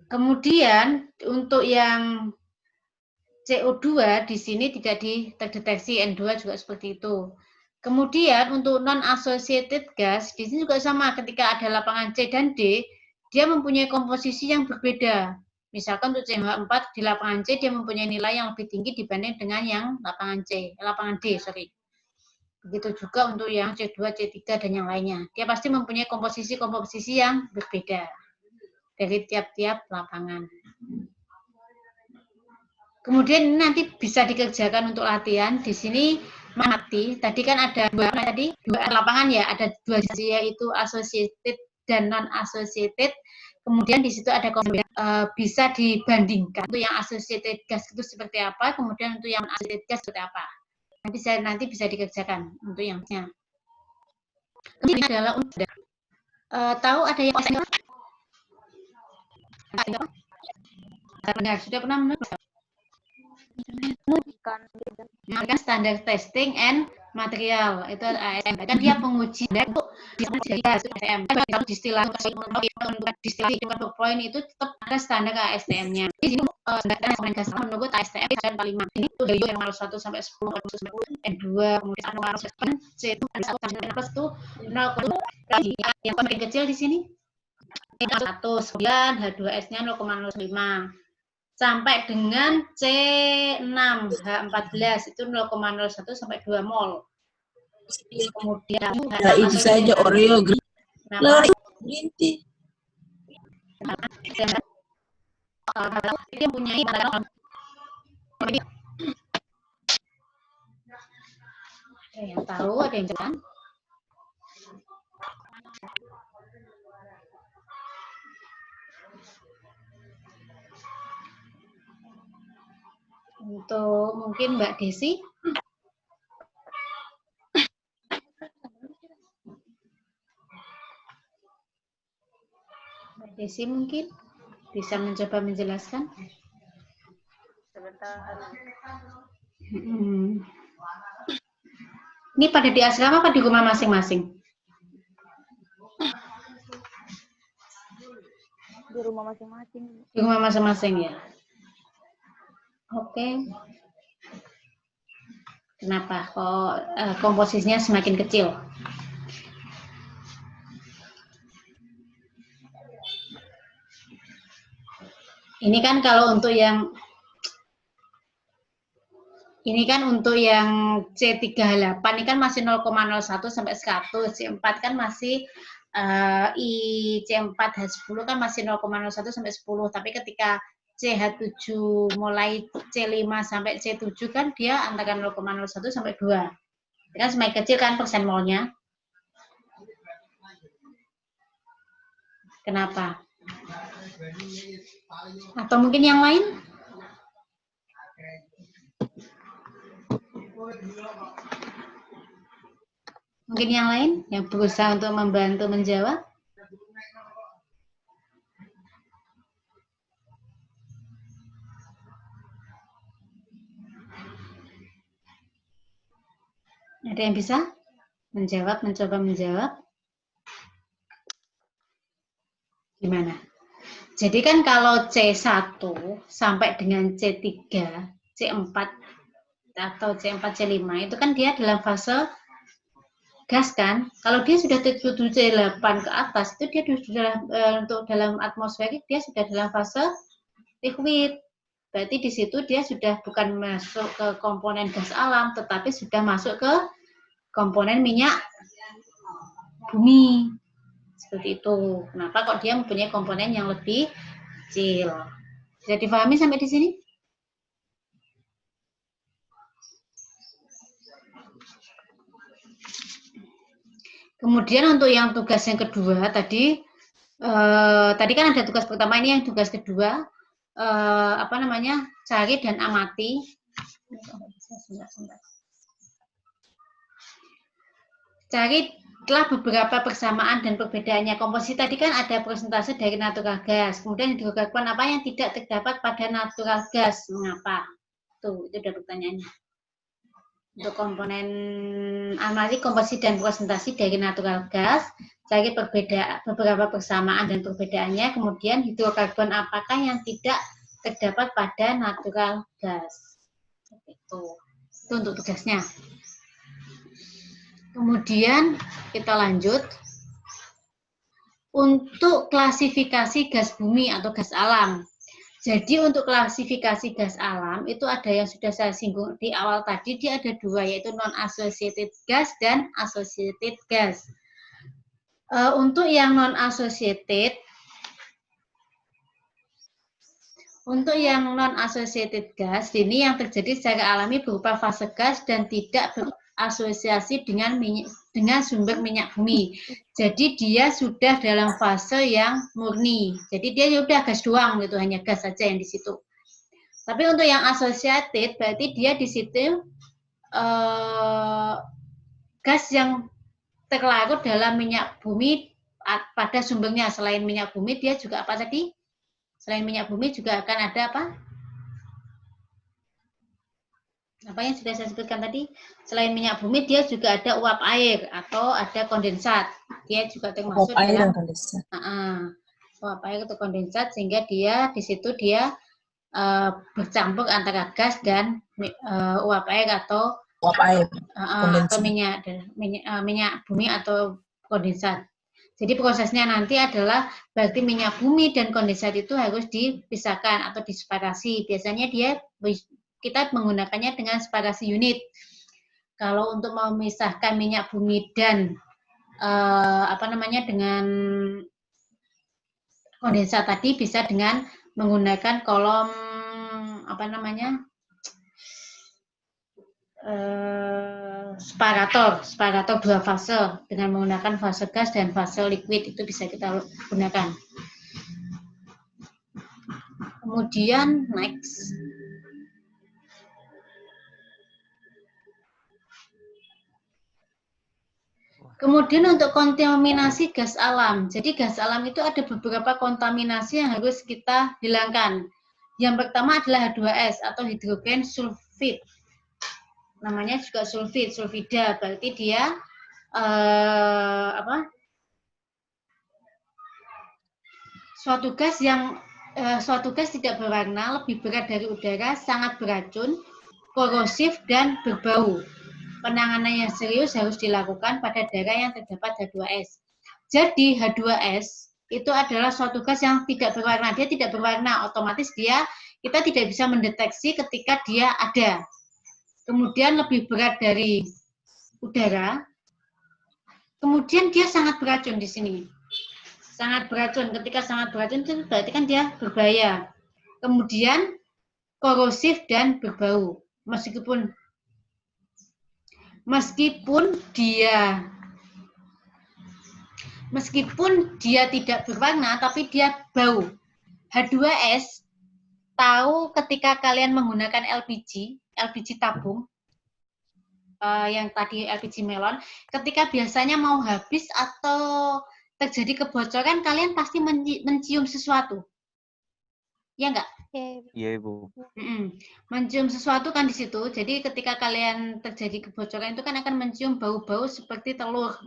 Kemudian untuk yang CO2 di sini tidak terdeteksi, N2 juga seperti itu. Kemudian untuk non-associated gas, di sini juga sama, ketika ada lapangan C dan D, dia mempunyai komposisi yang berbeda. Misalkan untuk CH4 di lapangan C, dia mempunyai nilai yang lebih tinggi dibanding dengan yang lapangan D. Begitu juga untuk yang C2, C3, dan yang lainnya. Dia pasti mempunyai komposisi-komposisi yang berbeda dari tiap-tiap lapangan. Kemudian ini nanti bisa dikerjakan untuk latihan. Di sini mati. Tadi kan ada dua lapangan ya, ada dua jenis yaitu associated dan non-associated. Kemudian di situ ada bisa dibandingkan untuk yang associated gas itu seperti apa, kemudian untuk yang non-associated gas seperti apa. Nanti bisa dikerjakan untuk yang-nya. Kemudian adalah tahu ada yang benar, sudah pernah mendengar? Kan standar testing and material itu ASM. Kan dia penguji untuk ASTM. Kalau distilah poin itu tetap ada standar ASTM-nya. Jadi standar menurut ASTM dan 45. Ini itu dari yang 1 sampai 10, N2, kemudian C itu plus itu 0, yang paling kecil di sini 100, kemudian H2S-nya 0,05. Sampai dengan C6H14 itu 0,01 sampai 2 mol. Kemudian itu saja Oreo Grinti. Dia punya ada yang tahu, ada yang jalan. Untuk mungkin Mbak Desi. Mbak Desi mungkin bisa mencoba menjelaskan. Sebentar. Ini pada di asrama apa di rumah masing-masing? Di rumah masing-masing. Di rumah masing-masing ya. Oke. Kenapa kok komposisinya semakin kecil? Ini kan kalau untuk yang C3H8 ini kan masih 0,01 sampai 100, C4 kan masih C4H10 kan masih 0,01 sampai 10, tapi ketika CH7 mulai C5 sampai C7 kan dia antara 0,01 sampai 2. Kan semakin kecil kan persen molnya. Kenapa? Atau mungkin yang lain? Mungkin yang lain yang berusaha untuk membantu menjawab? Ada yang bisa menjawab, mencoba menjawab? Gimana? Jadi kan kalau C1 sampai dengan C3, C4, atau C4, C5, itu kan dia dalam fase gas kan? Kalau dia sudah C8 ke atas, itu dia sudah untuk dalam atmosferik, dia sudah dalam fase liquid. Berarti di situ dia sudah bukan masuk ke komponen gas alam, tetapi sudah masuk ke komponen minyak bumi. Seperti itu. Kenapa kok dia mempunyai komponen yang lebih kecil? Bisa dipahami sampai di sini? Kemudian untuk yang tugas yang kedua tadi kan ada tugas pertama, ini yang tugas kedua cari dan amati. Carilah beberapa persamaan dan perbedaannya. Komposisi tadi kan ada persentase dari natural gas. Kemudian dilakukan apa yang tidak terdapat pada natural gas. Mengapa? Tuh, itu udah pertanyaannya. Untuk komponen amati komposisi dan presentasi dari natural gas, cari beberapa persamaan dan perbedaannya, kemudian hidrokarbon apakah yang tidak terdapat pada natural gas. Itu untuk tugasnya. Kemudian kita lanjut untuk klasifikasi gas bumi atau gas alam. Jadi untuk klasifikasi gas alam itu ada yang sudah saya singgung di awal tadi, dia ada dua, yaitu non-associated gas dan associated gas. Untuk yang non-associated, gas ini yang terjadi secara alami berupa fase gas dan tidak berasosiasi dengan sumber minyak bumi. Jadi dia sudah dalam fase yang murni. Jadi dia udah gas doang gitu, hanya gas saja yang di situ. Tapi untuk yang associated berarti dia di situ gas yang terlarut dalam minyak bumi pada sumbernya. Selain minyak bumi dia juga apa tadi? Selain minyak bumi juga akan ada apa? Apa yang sudah saya sebutkan tadi? Selain minyak bumi, dia juga ada uap air atau ada kondensat. Dia juga termasuk Uap air dalam dan kondensat. Uap air atau kondensat, sehingga dia di situ dia bercampur antara gas dan uap air atau minyak bumi atau kondensat. Jadi prosesnya nanti adalah berarti minyak bumi dan kondensat itu harus dipisahkan atau diseparasi. Biasanya kita menggunakannya dengan separasi unit. Kalau untuk memisahkan minyak bumi dan dengan kondensat tadi bisa dengan menggunakan kolom separator dua fase dengan menggunakan fase gas dan fase liquid, itu bisa kita gunakan. Kemudian next. Kemudian untuk kontaminasi gas alam. Jadi gas alam itu ada beberapa kontaminasi yang harus kita hilangkan. Yang pertama adalah H2S atau hidrogen sulfid. Namanya juga sulfida. Berarti dia suatu gas tidak berwarna, lebih berat dari udara, sangat beracun, korosif dan berbau. Penanganan yang serius harus dilakukan pada daerah yang terdapat H2S. Jadi H2S itu adalah suatu gas yang tidak berwarna. Dia tidak berwarna, otomatis kita tidak bisa mendeteksi ketika dia ada. Kemudian lebih berat dari udara. Kemudian dia sangat beracun di sini. Sangat beracun. Ketika sangat beracun itu berarti kan dia berbahaya. Kemudian korosif dan berbau. Meskipun dia tidak berwarna, tapi dia bau. H2S, tahu ketika kalian menggunakan LPG tabung, yang tadi LPG melon, ketika biasanya mau habis atau terjadi kebocoran, kalian pasti mencium sesuatu. Ya enggak? Iya, Ibu. Mencium sesuatu kan di situ. Jadi ketika kalian terjadi kebocoran itu kan akan mencium bau-bau seperti telur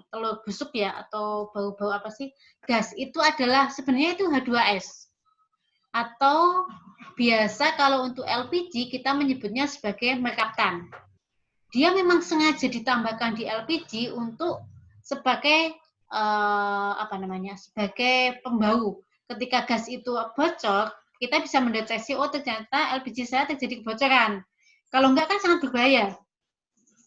busuk ya, atau bau-bau apa sih? Gas. Itu adalah sebenarnya itu H2S. Atau biasa kalau untuk LPG kita menyebutnya sebagai meraptan. Dia memang sengaja ditambahkan di LPG untuk sebagai sebagai pembau. Ketika gas itu bocor, kita bisa mendeteksi, oh ternyata LPG saya terjadi kebocoran. Kalau enggak kan sangat berbahaya.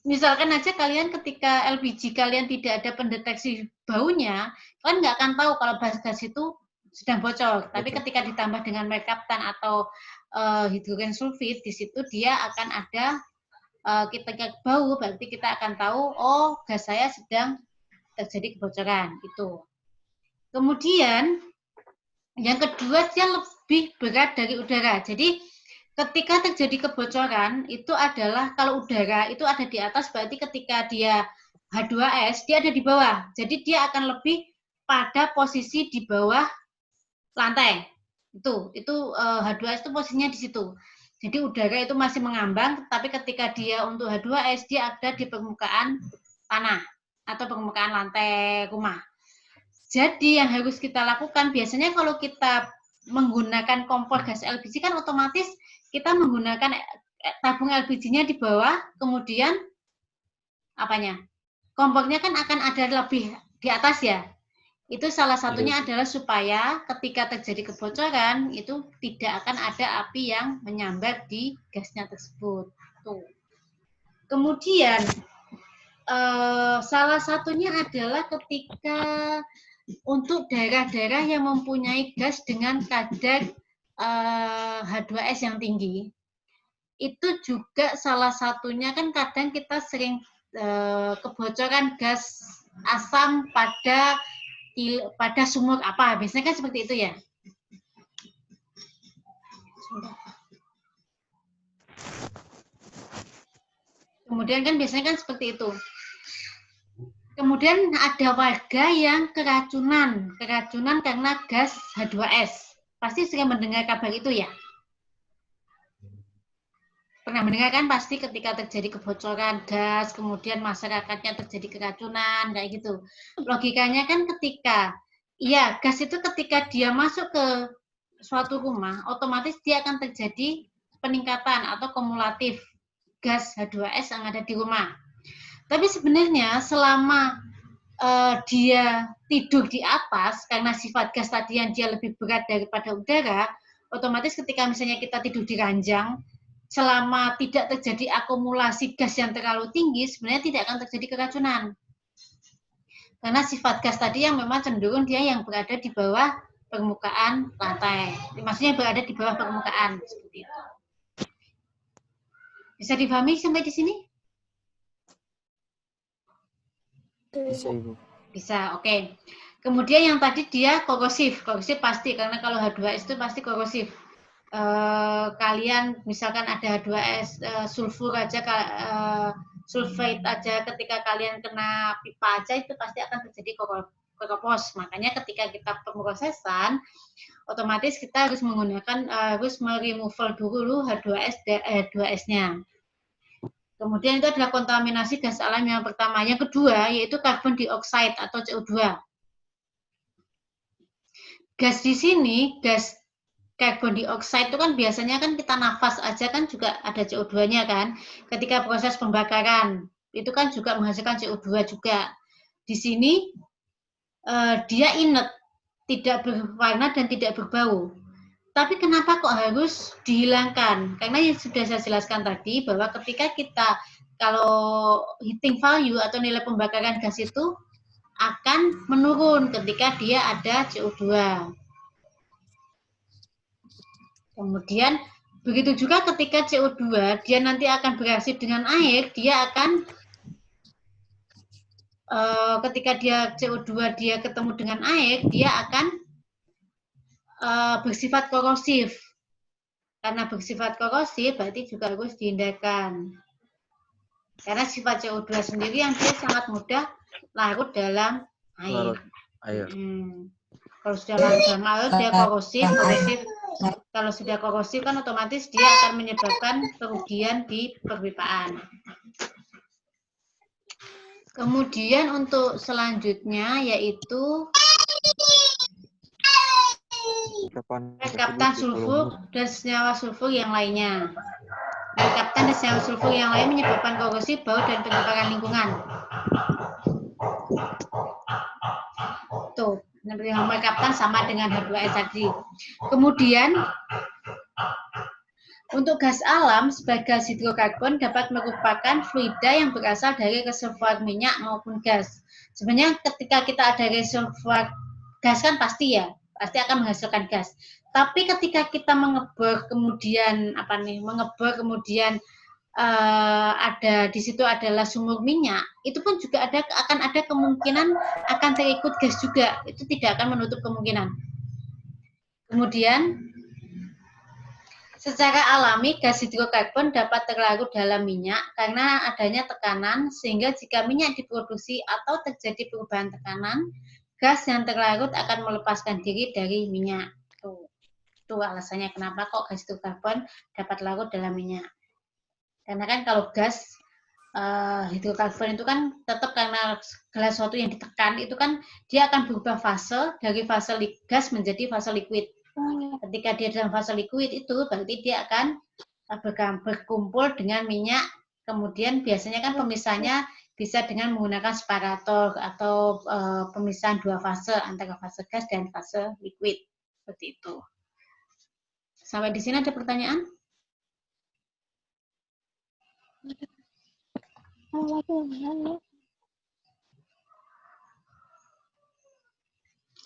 Misalkan aja kalian ketika LPG kalian tidak ada pendeteksi baunya, kalian nggak akan tahu kalau gas itu sedang bocor. Tapi ketika ditambah dengan merkaptan atau hidrogen sulfit, di situ dia akan ada ketika bau, berarti kita akan tahu, oh gas saya sedang terjadi kebocoran. Gitu. Kemudian yang kedua, dia lebih berat dari udara. Jadi ketika terjadi kebocoran itu adalah kalau udara itu ada di atas, berarti ketika dia H2S dia ada di bawah. Jadi dia akan lebih pada posisi di bawah lantai. Itu H2S itu posisinya di situ. Jadi udara itu masih mengambang, tapi ketika dia untuk H2S dia ada di permukaan tanah atau permukaan lantai rumah. Jadi yang harus kita lakukan biasanya kalau kita menggunakan kompor gas LPG kan otomatis kita menggunakan tabung LPG-nya di bawah, kemudian apanya? Kompornya kan akan ada lebih di atas ya. Itu salah satunya adalah supaya ketika terjadi kebocoran itu tidak akan ada api yang menyambar di gasnya tersebut. Tuh. Kemudian salah satunya adalah ketika untuk daerah-daerah yang mempunyai gas dengan kadar H2S yang tinggi, itu juga salah satunya kan kadang kita sering kebocoran gas asam pada sumur apa, biasanya kan seperti itu ya. Kemudian kan biasanya kan seperti itu. Kemudian ada warga yang keracunan karena gas H2S. Pasti sering mendengar kabar itu ya? Pernah mendengar kan pasti ketika terjadi kebocoran gas, kemudian masyarakatnya terjadi keracunan, kayak gitu. Logikanya kan ketika, ya gas itu ketika dia masuk ke suatu rumah, otomatis dia akan terjadi peningkatan atau kumulatif gas H2S yang ada di rumah. Tapi sebenarnya selama dia tidur di atas, karena sifat gas tadi yang dia lebih berat daripada udara, otomatis ketika misalnya kita tidur di ranjang, selama tidak terjadi akumulasi gas yang terlalu tinggi, sebenarnya tidak akan terjadi keracunan. Karena sifat gas tadi yang memang cenderung dia yang berada di bawah permukaan lantai. Maksudnya berada di bawah permukaan, seperti itu. Bisa dipahami sampai di sini? Bisa, Ibu. Bisa, oke. Kemudian yang tadi dia korosif pasti, karena kalau H2S itu pasti korosif. Kalian misalkan ada H2S sulfur aja, sulfate aja, ketika kalian kena pipa aja itu pasti akan terjadi keropos. Makanya ketika kita pemrosesan, otomatis kita harus menggunakan harus meremoval dulu H2S-nya. Kemudian itu adalah kontaminasi gas alam yang pertama. Yang kedua yaitu karbon dioksida atau CO2. Gas di sini, gas karbon dioksida itu kan biasanya kan kita nafas aja kan juga ada CO2-nya kan. Ketika proses pembakaran itu kan juga menghasilkan CO2 juga. Di sini dia inert, tidak berwarna dan tidak berbau. Tapi kenapa kok harus dihilangkan? Karena yang sudah saya jelaskan tadi bahwa ketika kita kalau heating value atau nilai pembakaran gas itu akan menurun ketika dia ada CO2. Kemudian begitu juga ketika CO2 dia nanti akan bereaksi dengan air, dia akan ketika dia CO2 dia ketemu dengan air, dia akan bersifat korosif. Karena bersifat korosif berarti juga harus dihindarkan. Karena sifat CO2 sendiri yang dia sangat mudah larut dalam air. Kalau sudah larut dalam air dia korosif. Kalau sudah korosif kan otomatis dia akan menyebabkan kerugian di perpipaan. Kemudian untuk selanjutnya yaitu merkaptan sulfur dan senyawa sulfur yang lainnya. Merkaptan dan senyawa sulfur yang lain menyebabkan korosif, bau, dan pencemaran lingkungan. Tuh, merkaptan sama dengan H2S tadi. Kemudian untuk gas alam sebagai gas hidrokarbon dapat merupakan fluida yang berasal dari reservoir minyak maupun gas. Sebenarnya ketika kita ada reservoir gas kan pasti akan menghasilkan gas. Tapi ketika kita mengebor kemudian ada di situ adalah sumur minyak, itu pun juga akan ada kemungkinan akan terikut gas juga. Itu tidak akan menutup kemungkinan. Kemudian secara alami gas hidrokarbon dapat terlarut dalam minyak karena adanya tekanan, sehingga jika minyak diproduksi atau terjadi perubahan tekanan, gas yang terlarut akan melepaskan diri dari minyak. Itu alasannya kenapa kok gas hidrokarbon dapat larut dalam minyak. Karena kan kalau gas hidrokarbon itu kan tetap karena segala sesuatu yang ditekan itu kan dia akan berubah fase dari fase gas menjadi fase liquid. Ketika dia dalam fase liquid itu berarti dia akan berkumpul dengan minyak. Kemudian biasanya kan pemisahnya bisa dengan menggunakan separator atau pemisahan dua fase antara fase gas dan fase liquid. Seperti itu. Sampai di sini ada pertanyaan?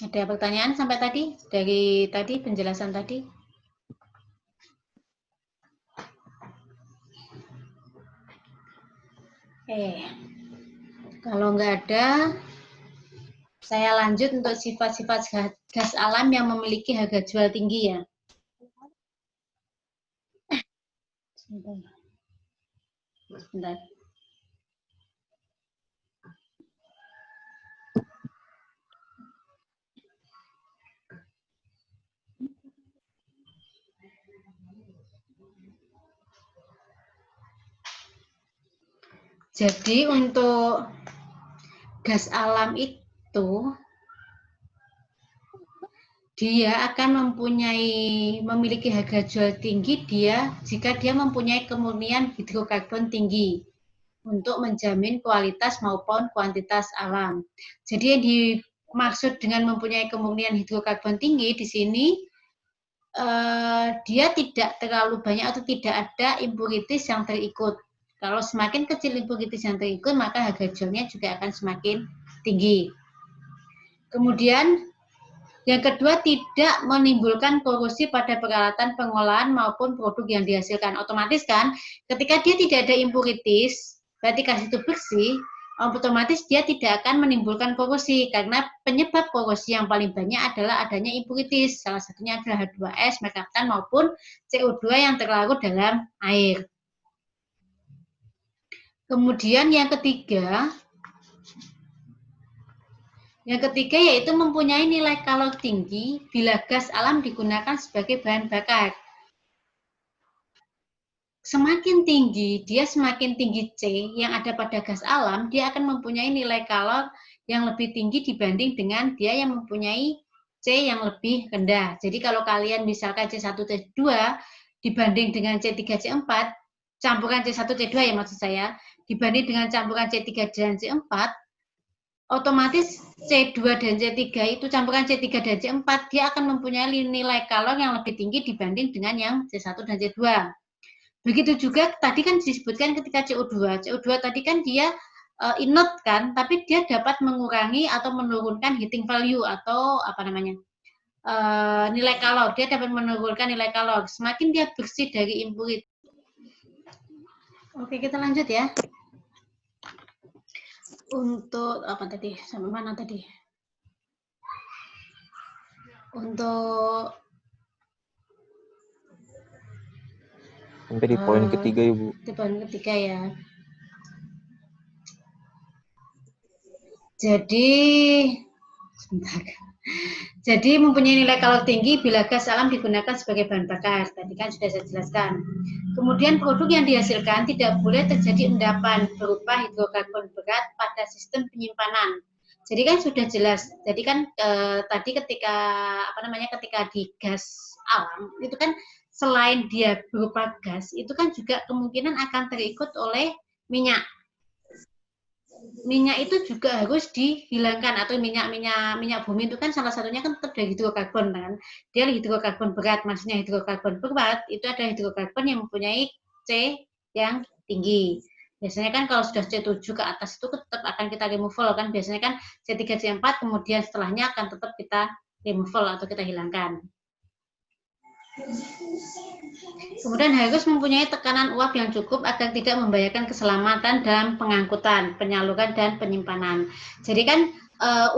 Ada pertanyaan sampai tadi? Dari tadi penjelasan tadi? Kalau nggak ada, saya lanjut untuk sifat-sifat gas alam yang memiliki harga jual tinggi ya. Sebentar. Jadi untuk gas alam itu dia akan memiliki harga jual tinggi jika dia mempunyai kemurnian hidrokarbon tinggi untuk menjamin kualitas maupun kuantitas alam. Jadi yang dimaksud dengan mempunyai kemurnian hidrokarbon tinggi di sini dia tidak terlalu banyak atau tidak ada impurities yang terikut. Kalau semakin kecil impurities yang terikut, maka harga jualnya juga akan semakin tinggi. Kemudian yang kedua, tidak menimbulkan korosi pada peralatan pengolahan maupun produk yang dihasilkan. Otomatis kan, ketika dia tidak ada impurities, berarti gas itu bersih, otomatis dia tidak akan menimbulkan korosi, karena penyebab korosi yang paling banyak adalah adanya impurities. Salah satunya adalah H2S, merkaptan maupun CO2 yang terlarut dalam air. Kemudian yang ketiga yaitu mempunyai nilai kalor tinggi bila gas alam digunakan sebagai bahan bakar. Semakin tinggi, semakin tinggi C yang ada pada gas alam, dia akan mempunyai nilai kalor yang lebih tinggi dibanding dengan dia yang mempunyai C yang lebih rendah. Jadi kalau kalian misalkan C1C2 dibanding dengan C3C4, campuran C1C2 ya maksud saya, dibanding dengan campuran C3 dan C4, otomatis C2 dan C3 itu campuran C3 dan C4 dia akan mempunyai nilai kalor yang lebih tinggi dibanding dengan yang C1 dan C2. Begitu juga tadi kan disebutkan ketika CO2. CO2 tadi kan dia inert kan, tapi dia dapat mengurangi atau menurunkan heating value atau nilai kalor. Dia dapat menurunkan nilai kalor. Semakin dia bersih dari impurities. Oke, kita lanjut ya. Untuk apa tadi? Sampai mana tadi? Untuk sampai di poin ketiga, Ibu. Di poin ketiga ya. Jadi sebentar. Jadi mempunyai nilai kalor tinggi bila gas alam digunakan sebagai bahan bakar. Tadi kan sudah saya jelaskan. Kemudian produk yang dihasilkan tidak boleh terjadi endapan berupa hidrokarbon berat pada sistem penyimpanan. Jadi kan sudah jelas. Jadi kan tadi ketika di gas alam itu kan selain dia berupa gas, itu kan juga kemungkinan akan terikut oleh minyak. minyak itu juga harus dihilangkan, atau minyak bumi itu kan salah satunya kan tetap dari hidrokarbon kan. Dia hidrokarbon berat, maksudnya hidrokarbon berat itu ada hidrokarbon yang mempunyai C yang tinggi. Biasanya kan kalau sudah C7 ke atas itu tetap akan kita removal kan, biasanya kan C3 C4 kemudian setelahnya akan tetap kita removal atau kita hilangkan. Kemudian harus mempunyai tekanan uap yang cukup agar tidak membahayakan keselamatan dalam pengangkutan, penyaluran, dan penyimpanan. Jadi kan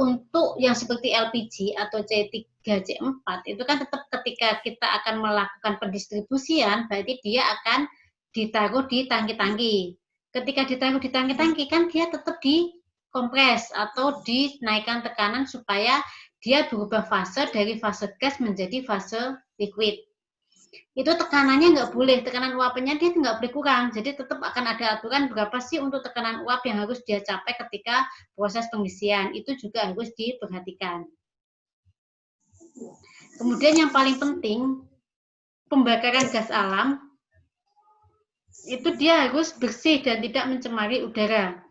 untuk yang seperti LPG atau C3, C4 itu kan tetap ketika kita akan melakukan pendistribusian, berarti dia akan ditaruh di tangki-tangki. Ketika ditaruh di tangki-tangki kan dia tetap dikompres atau dinaikkan tekanan supaya dia berubah fase dari fase gas menjadi fase liquid. Itu tekanannya nggak boleh, tekanan uapnya dia nggak boleh kurang, jadi tetap akan ada aturan berapa sih untuk tekanan uap yang harus dia capai ketika proses pengisian, itu juga harus diperhatikan. Kemudian yang paling penting, pembakaran gas alam, itu dia harus bersih dan tidak mencemari udara.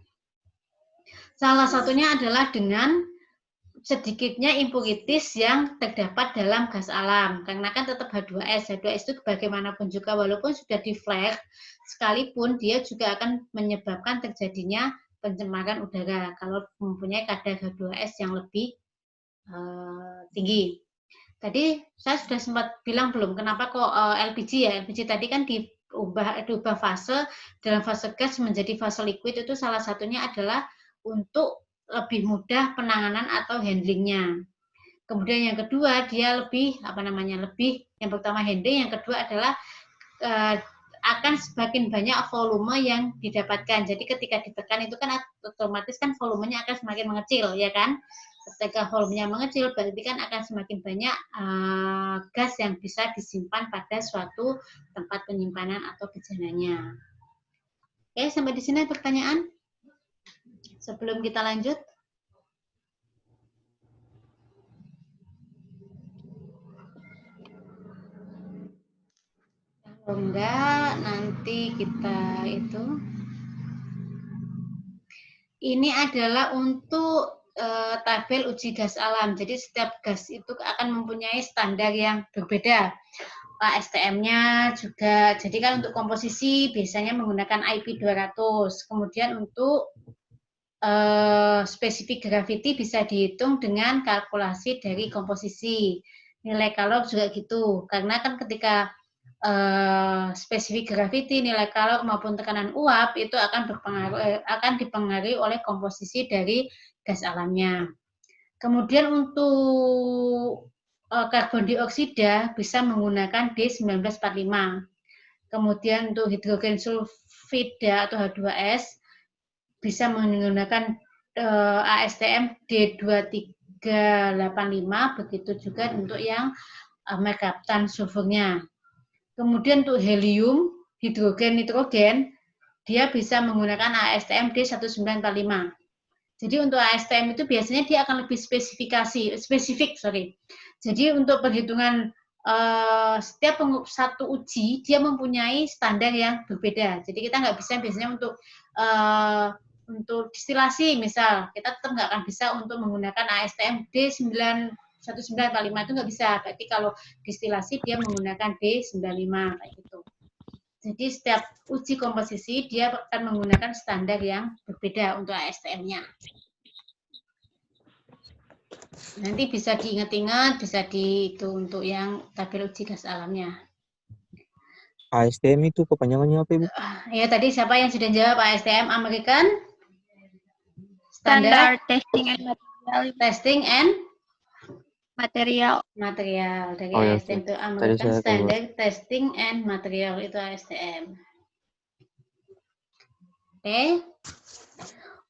Salah satunya adalah dengan sedikitnya impurities yang terdapat dalam gas alam, karena kan tetap H2S. H2S itu bagaimanapun juga walaupun sudah di flare sekalipun dia juga akan menyebabkan terjadinya pencemaran udara kalau mempunyai kadar H2S yang lebih tinggi. Tadi saya sudah sempat bilang belum kenapa kok LPG ya, LPG tadi kan diubah fase dalam fase gas menjadi fase liquid, itu salah satunya adalah untuk lebih mudah penanganan atau handlingnya. Kemudian yang kedua dia lebih yang pertama handling, yang kedua adalah akan semakin banyak volume yang didapatkan. Jadi ketika ditekan itu kan otomatis kan volumenya akan semakin mengecil, ya kan? Ketika volumenya mengecil berarti kan akan semakin banyak gas yang bisa disimpan pada suatu tempat penyimpanan atau bejananya. Oke, sampai di sini pertanyaan? Sebelum kita lanjut. Kalau enggak, nanti kita itu. Ini adalah untuk tabel uji gas alam. Jadi setiap gas itu akan mempunyai standar yang berbeda. ASTM-nya juga. Jadi kan untuk komposisi biasanya menggunakan IP 200. Kemudian untuk spesifik gravity bisa dihitung dengan kalkulasi dari komposisi. Nilai kalor juga gitu, karena kan ketika spesifik gravity, nilai kalor maupun tekanan uap itu akan dipengaruhi oleh komposisi dari gas alamnya. Kemudian untuk karbon dioksida bisa menggunakan D1945. Kemudian untuk hidrogen sulfida atau H2S bisa menggunakan ASTM D2385, begitu juga untuk yang merkaptan sulfurnya. Kemudian untuk helium, hidrogen, nitrogen, dia bisa menggunakan ASTM D1945. Jadi untuk ASTM itu biasanya dia akan lebih spesifik. Jadi untuk perhitungan setiap satu uji dia mempunyai standar yang berbeda. Jadi kita nggak bisa biasanya untuk distilasi misal, kita tetap nggak akan bisa untuk menggunakan ASTM D1945 itu nggak bisa. Berarti kalau distilasi dia menggunakan D95 kayak gitu. Jadi setiap uji komposisi dia akan menggunakan standar yang berbeda untuk ASTM-nya. Nanti bisa diingat-ingat, bisa itu untuk yang tabel uji gas alamnya. ASTM itu kepanjangannya apa, Ibu? Ya tadi siapa yang sudah jawab? ASTM American Standar testing and material. Testing and Material. dari ya, ASTM itu Tadi American saya Standard Testing and Material, itu ASTM. Oke.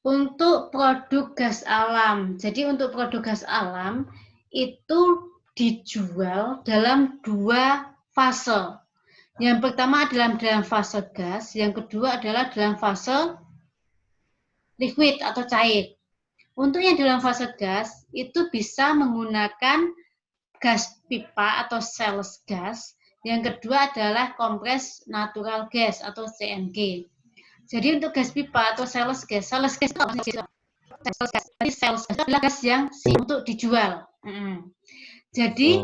Untuk produk gas alam. Jadi untuk produk gas alam itu dijual dalam 2 fase. Yang pertama adalah dalam fase gas, yang kedua adalah dalam fase liquid atau cair. Untuk yang dalam fase gas itu bisa menggunakan gas pipa atau sales gas. Yang kedua adalah kompres natural gas atau CNG. Jadi untuk gas pipa atau sales gas itu apa sih? Sales gas adalah gas yang siap untuk dijual. Jadi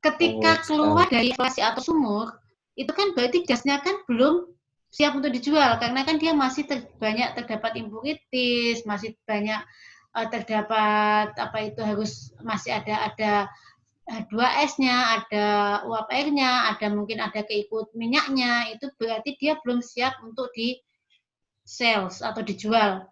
ketika keluar dari ventilasi atau sumur, itu kan berarti gasnya kan belum siap untuk dijual karena kan dia masih banyak terdapat impurities, masih banyak terdapat apa itu harus masih ada H2S-nya, ada uap airnya, mungkin ada keikut minyaknya, itu berarti dia belum siap untuk di sales atau dijual.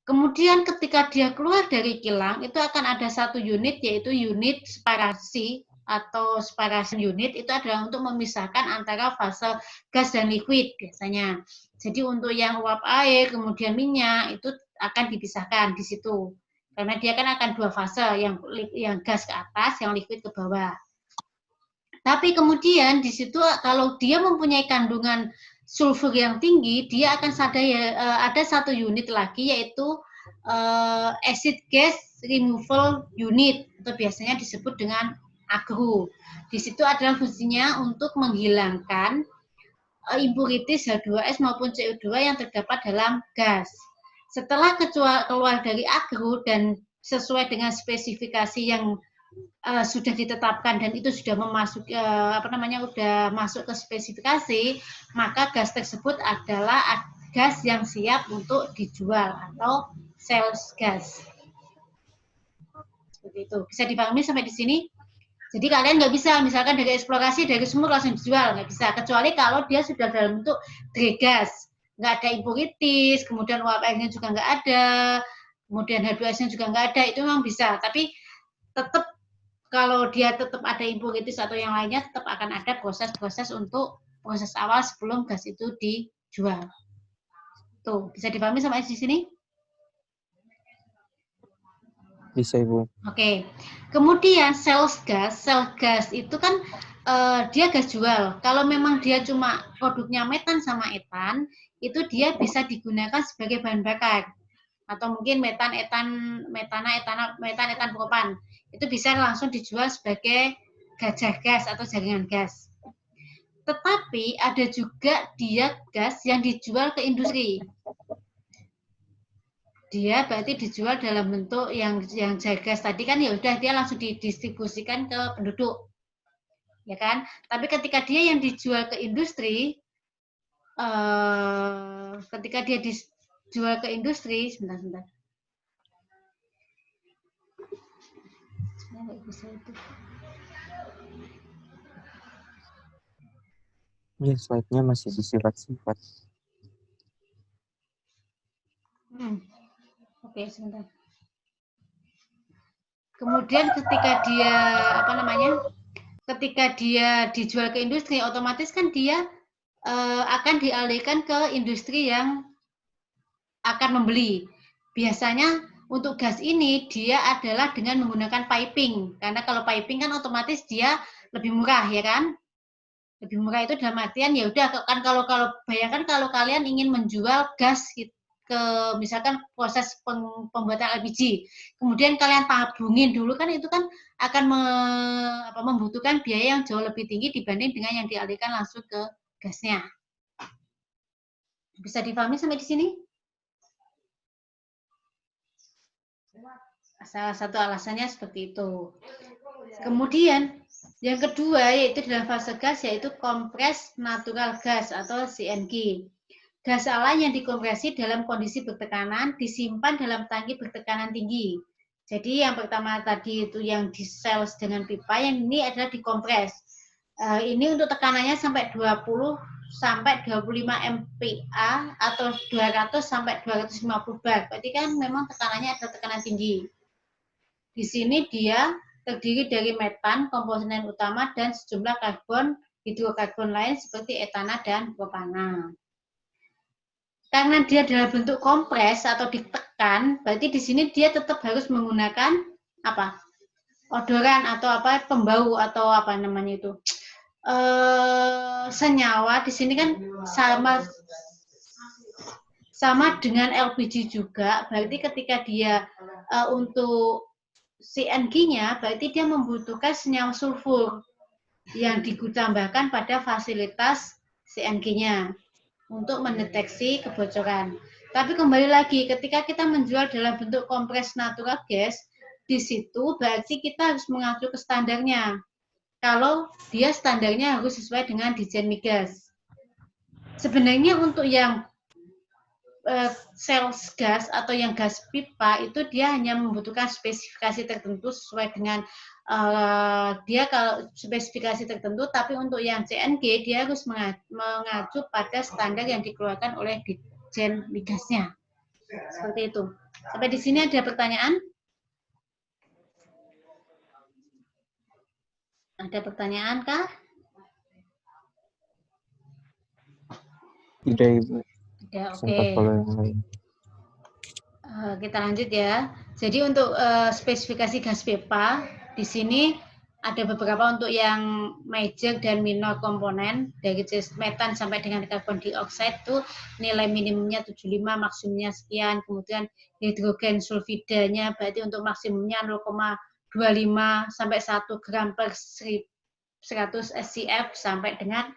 Kemudian ketika dia keluar dari kilang, itu akan ada satu unit, yaitu unit separasi atau separation unit, itu adalah untuk memisahkan antara fase gas dan liquid biasanya. Jadi untuk yang uap air, kemudian minyak, itu akan dipisahkan di situ. Karena dia kan akan dua fase, yang gas ke atas, yang liquid ke bawah. Tapi kemudian di situ kalau dia mempunyai kandungan sulfur yang tinggi, dia akan ada satu unit lagi, yaitu acid gas removal unit, atau biasanya disebut dengan AGRU. Di situ adalah fungsinya untuk menghilangkan impurities H2S maupun CO2 yang terdapat dalam gas. Setelah keluar dari AGRU dan sesuai dengan spesifikasi yang sudah ditetapkan dan itu sudah sudah masuk ke spesifikasi, maka gas tersebut adalah gas yang siap untuk dijual atau sales gas. Seperti itu. Bisa dipahami sampai di sini? Jadi kalian nggak bisa misalkan dari eksplorasi dari sumur langsung dijual, nggak bisa, kecuali kalau dia sudah dalam bentuk dry gas, nggak ada impurities, kemudian uap airnya juga nggak ada, kemudian H2S-nya juga nggak ada, itu memang bisa. Tapi tetap kalau dia tetap ada impurities atau yang lainnya, tetap akan ada proses-proses untuk proses awal sebelum gas itu dijual. Tuh, bisa dipahami sampai di sini? Bisa, Ibu. Oke. Kemudian sales gas itu kan dia gas jual. Kalau memang dia cuma produknya metan sama etan, itu dia bisa digunakan sebagai bahan bakar. Atau mungkin metan etan propan, itu bisa langsung dijual sebagai gajah gas atau jaringan gas. Tetapi ada juga dia gas yang dijual ke industri. Dia berarti dijual dalam bentuk yang gas tadi kan, ya udah dia langsung didistribusikan ke penduduk, ya kan? Tapi ketika dia yang dijual ke industri, sebentar. Ini slide-nya masih disifat-sifat. Oke, sebentar. Kemudian ketika dia dijual ke industri, otomatis kan dia akan dialihkan ke industri yang akan membeli. Biasanya untuk gas ini dia adalah dengan menggunakan piping, karena kalau piping kan otomatis dia lebih murah, ya kan? Lebih murah itu dalam artian ya udah kan, kalau bayangkan kalau kalian ingin menjual gas ke misalkan proses pembuatan LPG, kemudian kalian tabungin dulu, kan itu kan akan membutuhkan biaya yang jauh lebih tinggi dibanding dengan yang dialihkan langsung ke gasnya. Bisa dipahami sampai di sini? Salah satu alasannya seperti itu. Kemudian yang kedua yaitu dalam fase gas, yaitu compressed natural gas atau CNG. Gas alam yang dikompresi dalam kondisi bertekanan disimpan dalam tangki bertekanan tinggi. Jadi yang pertama tadi itu yang di sales dengan pipa, yang ini adalah dikompres. Ini untuk tekanannya sampai 20 sampai 25 MPa atau 200 sampai 250 bar. Berarti kan memang tekanannya adalah tekanan tinggi. Di sini dia terdiri dari metan, komponen utama, dan sejumlah hidrokarbon lain seperti etana dan propana. Karena dia dalam bentuk kompres atau ditekan, berarti di sini dia tetap harus menggunakan apa? Odoran atau apa, pembau atau apa namanya itu, senyawa. Di sini kan sama dengan LPG juga. Berarti ketika dia untuk CNG-nya, berarti dia membutuhkan senyawa sulfur yang ditambahkan pada fasilitas CNG-nya. untuk mendeteksi kebocoran. Tapi kembali lagi, ketika kita menjual dalam bentuk kompres natural gas, di situ berarti kita harus mengacu ke standarnya. Kalau dia standarnya harus sesuai dengan Ditjen Migas. Sebenarnya untuk yang sales gas atau yang gas pipa itu dia hanya membutuhkan spesifikasi tertentu sesuai dengan dia kalau spesifikasi tertentu, tapi untuk yang CNG dia harus mengacu pada standar yang dikeluarkan oleh Ditjen Migasnya. Seperti itu. Sampai di sini ada pertanyaan? Ada pertanyaan kah? Tidak, Ibu. Ya, oke. Sempat kalau yang lain. Kita lanjut ya. Jadi untuk spesifikasi gas pipa di sini ada beberapa untuk yang major dan minor komponen dari metan sampai dengan karbon dioksida itu nilai minimumnya 75, maksimumnya sekian. Kemudian hidrogen sulfidanya berarti untuk maksimumnya 0,25 sampai 1 gram per 100 SCF sampai dengan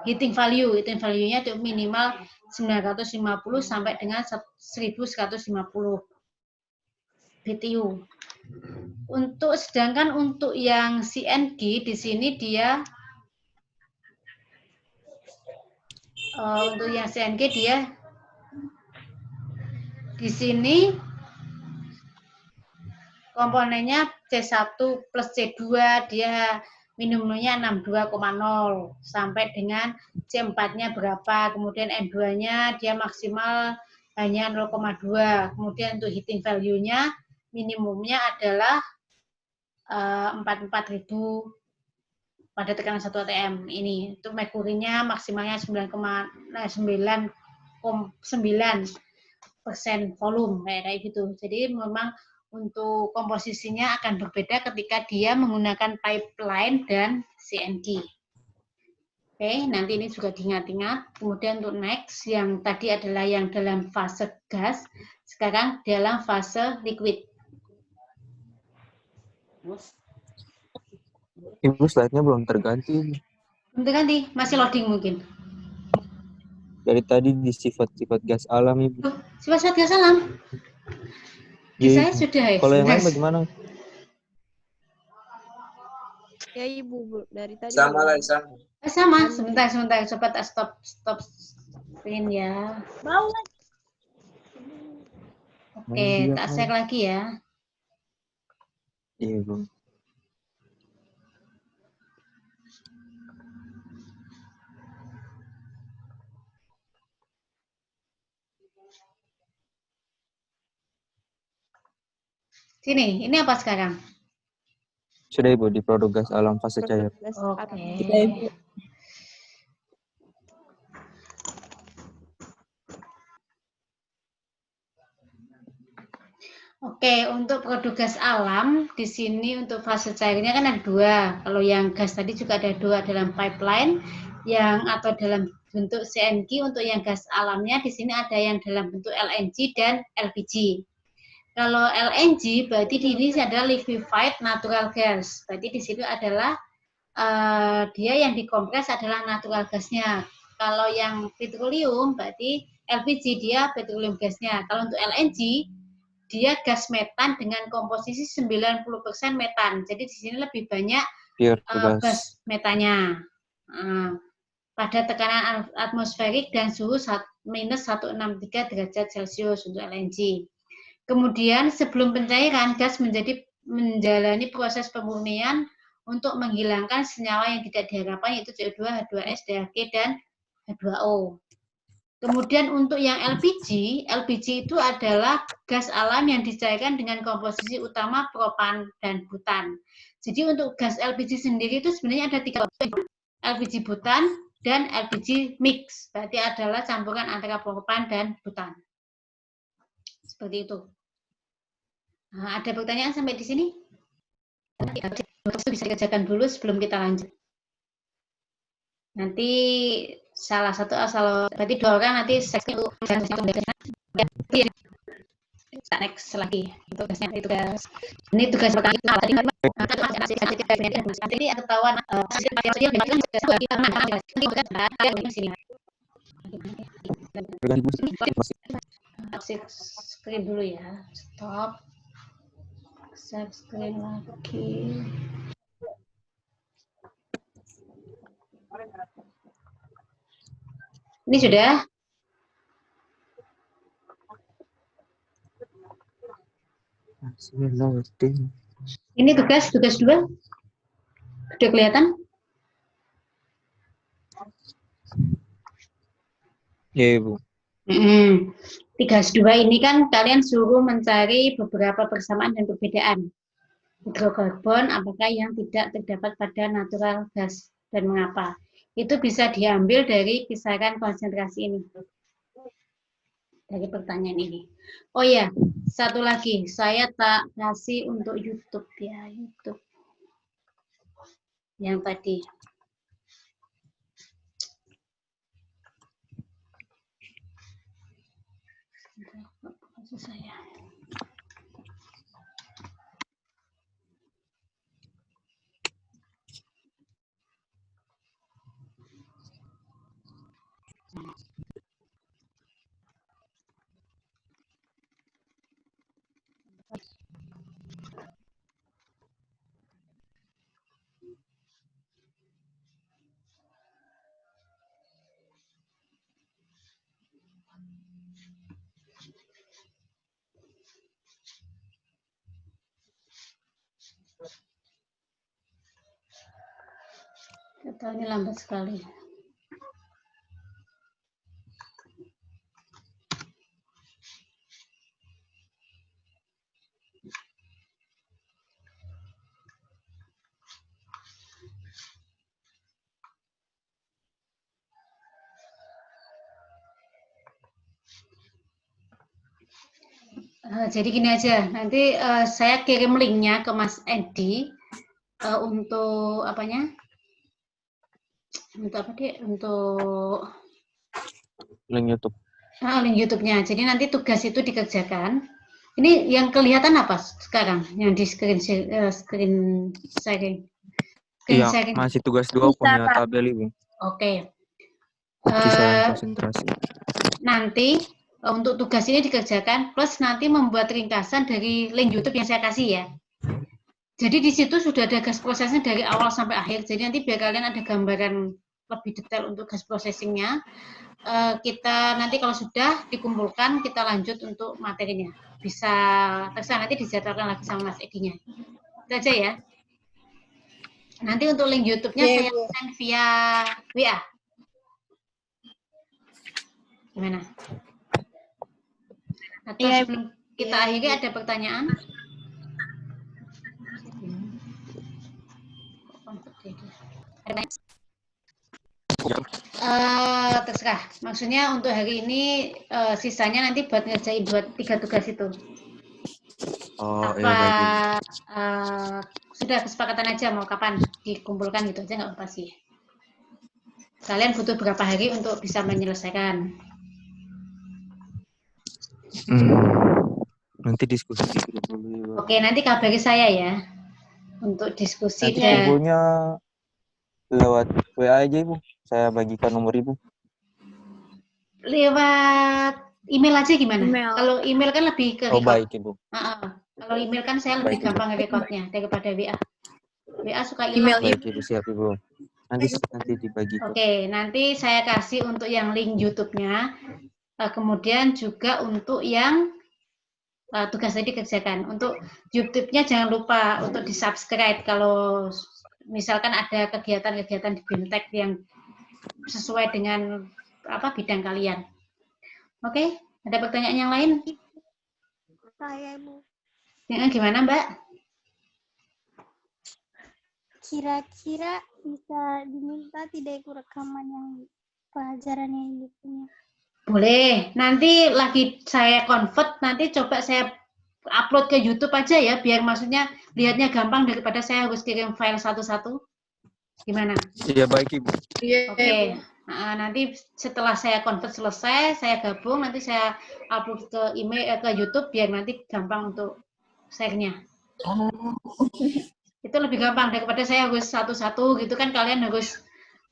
heating value-nya itu minimal 950 sampai dengan 1150 BTU. Sedangkan untuk yang CNG di sini dia untuk yang CNG dia di sini komponennya C1 plus C2 dia minimumnya 62,0 sampai dengan C4-nya berapa, kemudian N2-nya dia maksimal hanya 0,2, kemudian untuk heating value-nya minimumnya adalah 44.000 pada tekanan 1 atm ini. Itu merkurinya maksimalnya 9,9% volume kayak gitu. Jadi memang untuk komposisinya akan berbeda ketika dia menggunakan pipeline dan CNG. Oke, nanti ini juga diingat-ingat. Kemudian untuk next, yang tadi adalah yang dalam fase gas, sekarang dalam fase liquid. Ibu slide-nya belum terganti. Belum terganti, masih loading mungkin. Dari tadi di sifat-sifat gas alam, Ibu. Sifat-sifat gas alam? Di Ya, saya Ibu. sudah ya. Kalau yang lain bagaimana? Ya Ibu, dari tadi. Sama lah, sama. Sama, sebentar. Coba tak stop screen ya. Bau. Oke, tak share lagi ya. Iya, Ibu. Sini, ini apa sekarang? Sudah, Ibu, di produk gas alam fase cair. Oke. Oke, untuk produk gas alam di sini untuk fase cairnya kan ada dua. Kalau yang gas tadi juga ada dua dalam pipeline, yang atau dalam bentuk CNG. Untuk yang gas alamnya di sini ada yang dalam bentuk LNG dan LPG. Kalau LNG berarti di ini adalah liquefied natural gas. Berarti di situ adalah dia yang dikompres adalah natural gasnya. Kalau yang petroleum berarti LPG dia petroleum gasnya. Kalau untuk LNG dia gas metan dengan komposisi 90% metan. Jadi di sini lebih banyak gas metannya. Pada tekanan atmosferik dan suhu minus 163 derajat Celcius untuk LNG. Kemudian sebelum pencairan, gas menjalani proses pemurnian untuk menghilangkan senyawa yang tidak diharapkan yaitu CO2, H2S, DHG, dan H2O. Kemudian untuk yang LPG itu adalah gas alam yang dicairkan dengan komposisi utama propan dan butan. Jadi untuk gas LPG sendiri itu sebenarnya ada 3, LPG butan dan LPG mix. Berarti adalah campuran antara propan dan butan. Seperti itu. Nah, ada pertanyaan sampai di sini? Bisa dikerjakan dulu sebelum kita lanjut. Nanti salah satu berarti 2 orang nanti seksnya next lagi tugasnya itu guys. Ini tugas pertama tadi nanti ketahuan screen dulu ya. Stop. Share screen lagi. Ini sudah. Ini tugas 2. Sudah kelihatan? Iya, Bu. Tugas 2 ini kan kalian suruh mencari beberapa persamaan dan perbedaan hidrokarbon apakah yang tidak terdapat pada natural gas dan mengapa. Itu bisa diambil dari kisaran konsentrasi ini. Dari pertanyaan ini. Oh ya, satu lagi, saya tak kasih untuk YouTube ya, YouTube. Yang tadi. Maksud saya. Atau ini lambat sekali. Jadi gini aja, nanti saya kirim linknya ke Mas Edi untuk apanya? Untuk apa dia? Untuk Link YouTube. link YouTube-nya. Jadi nanti tugas itu dikerjakan. Ini yang kelihatan apa sekarang? Yang di screen sharing. Iya, masih tugas 2 punya tabel, Ibu. Oke. Kisaran konsentrasi. Nanti untuk tugas ini dikerjakan plus nanti membuat ringkasan dari link YouTube yang saya kasih ya. Jadi di situ sudah ada gas prosesnya dari awal sampai akhir. Jadi nanti biar kalian ada gambaran lebih detail untuk gas processing-nya. Kita nanti kalau sudah dikumpulkan kita lanjut untuk materinya. Bisa terserah nanti dijadwalkan lagi sama Mas Edi-nya. Itu aja ya. Nanti untuk link YouTube-nya saya send via WA. Gimana? Atau sebelum kita akhiri ada pertanyaan? Terserah. Maksudnya untuk hari ini sisanya nanti buat ngerjain 3 tugas itu. Oh, apa iya, sudah kesepakatan aja mau kapan dikumpulkan gitu aja nggak apa-apa sih. Kalian butuh berapa hari untuk bisa menyelesaikan? Nanti diskusi dulu. Oke, nanti kabari saya ya untuk diskusi. Nanti ibunya lewat WA aja, Ibu. Saya bagikan nomor Ibu. Lewat email aja gimana? Email. Kalau email kan lebih ke record. Baik, Ibu. Kalau email kan saya lebih gampang recordnya daripada WA. WA suka Email hilang. Baik, Ibu, siap, Ibu. Nanti dibagi. Oke, nanti saya kasih untuk yang link YouTube-nya. Kemudian juga untuk yang tugas tadi kerjakan. Untuk YouTube-nya jangan lupa untuk di-subscribe kalau misalkan ada kegiatan-kegiatan di BIMTEK yang sesuai dengan bidang kalian. Oke, ada pertanyaan yang lain? Saya, Bu. Gimana, Mbak? Kira-kira bisa diminta tidak ikut rekaman yang pelajaran yang punya? Boleh. Nanti lagi saya convert, nanti coba saya upload ke YouTube aja ya, biar maksudnya lihatnya gampang daripada saya harus kirim file satu-satu. Gimana? Iya, baik, Ibu. Oke. Nah, nanti setelah saya convert selesai, saya gabung, nanti saya upload ke email ke YouTube biar nanti gampang untuk share-nya. Itu lebih gampang daripada saya harus satu-satu gitu kan, kalian harus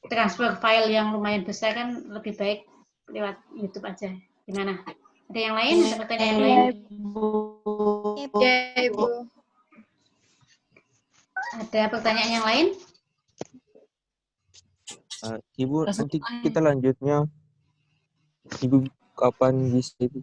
transfer file yang lumayan besar kan, lebih baik lewat YouTube aja. Gimana? Ada yang lain? Ada pertanyaan yang lain? Ya, Ibu. Ada pertanyaan yang lain? Ibu, nanti kita lanjutnya Ibu kapan bisa Ibu?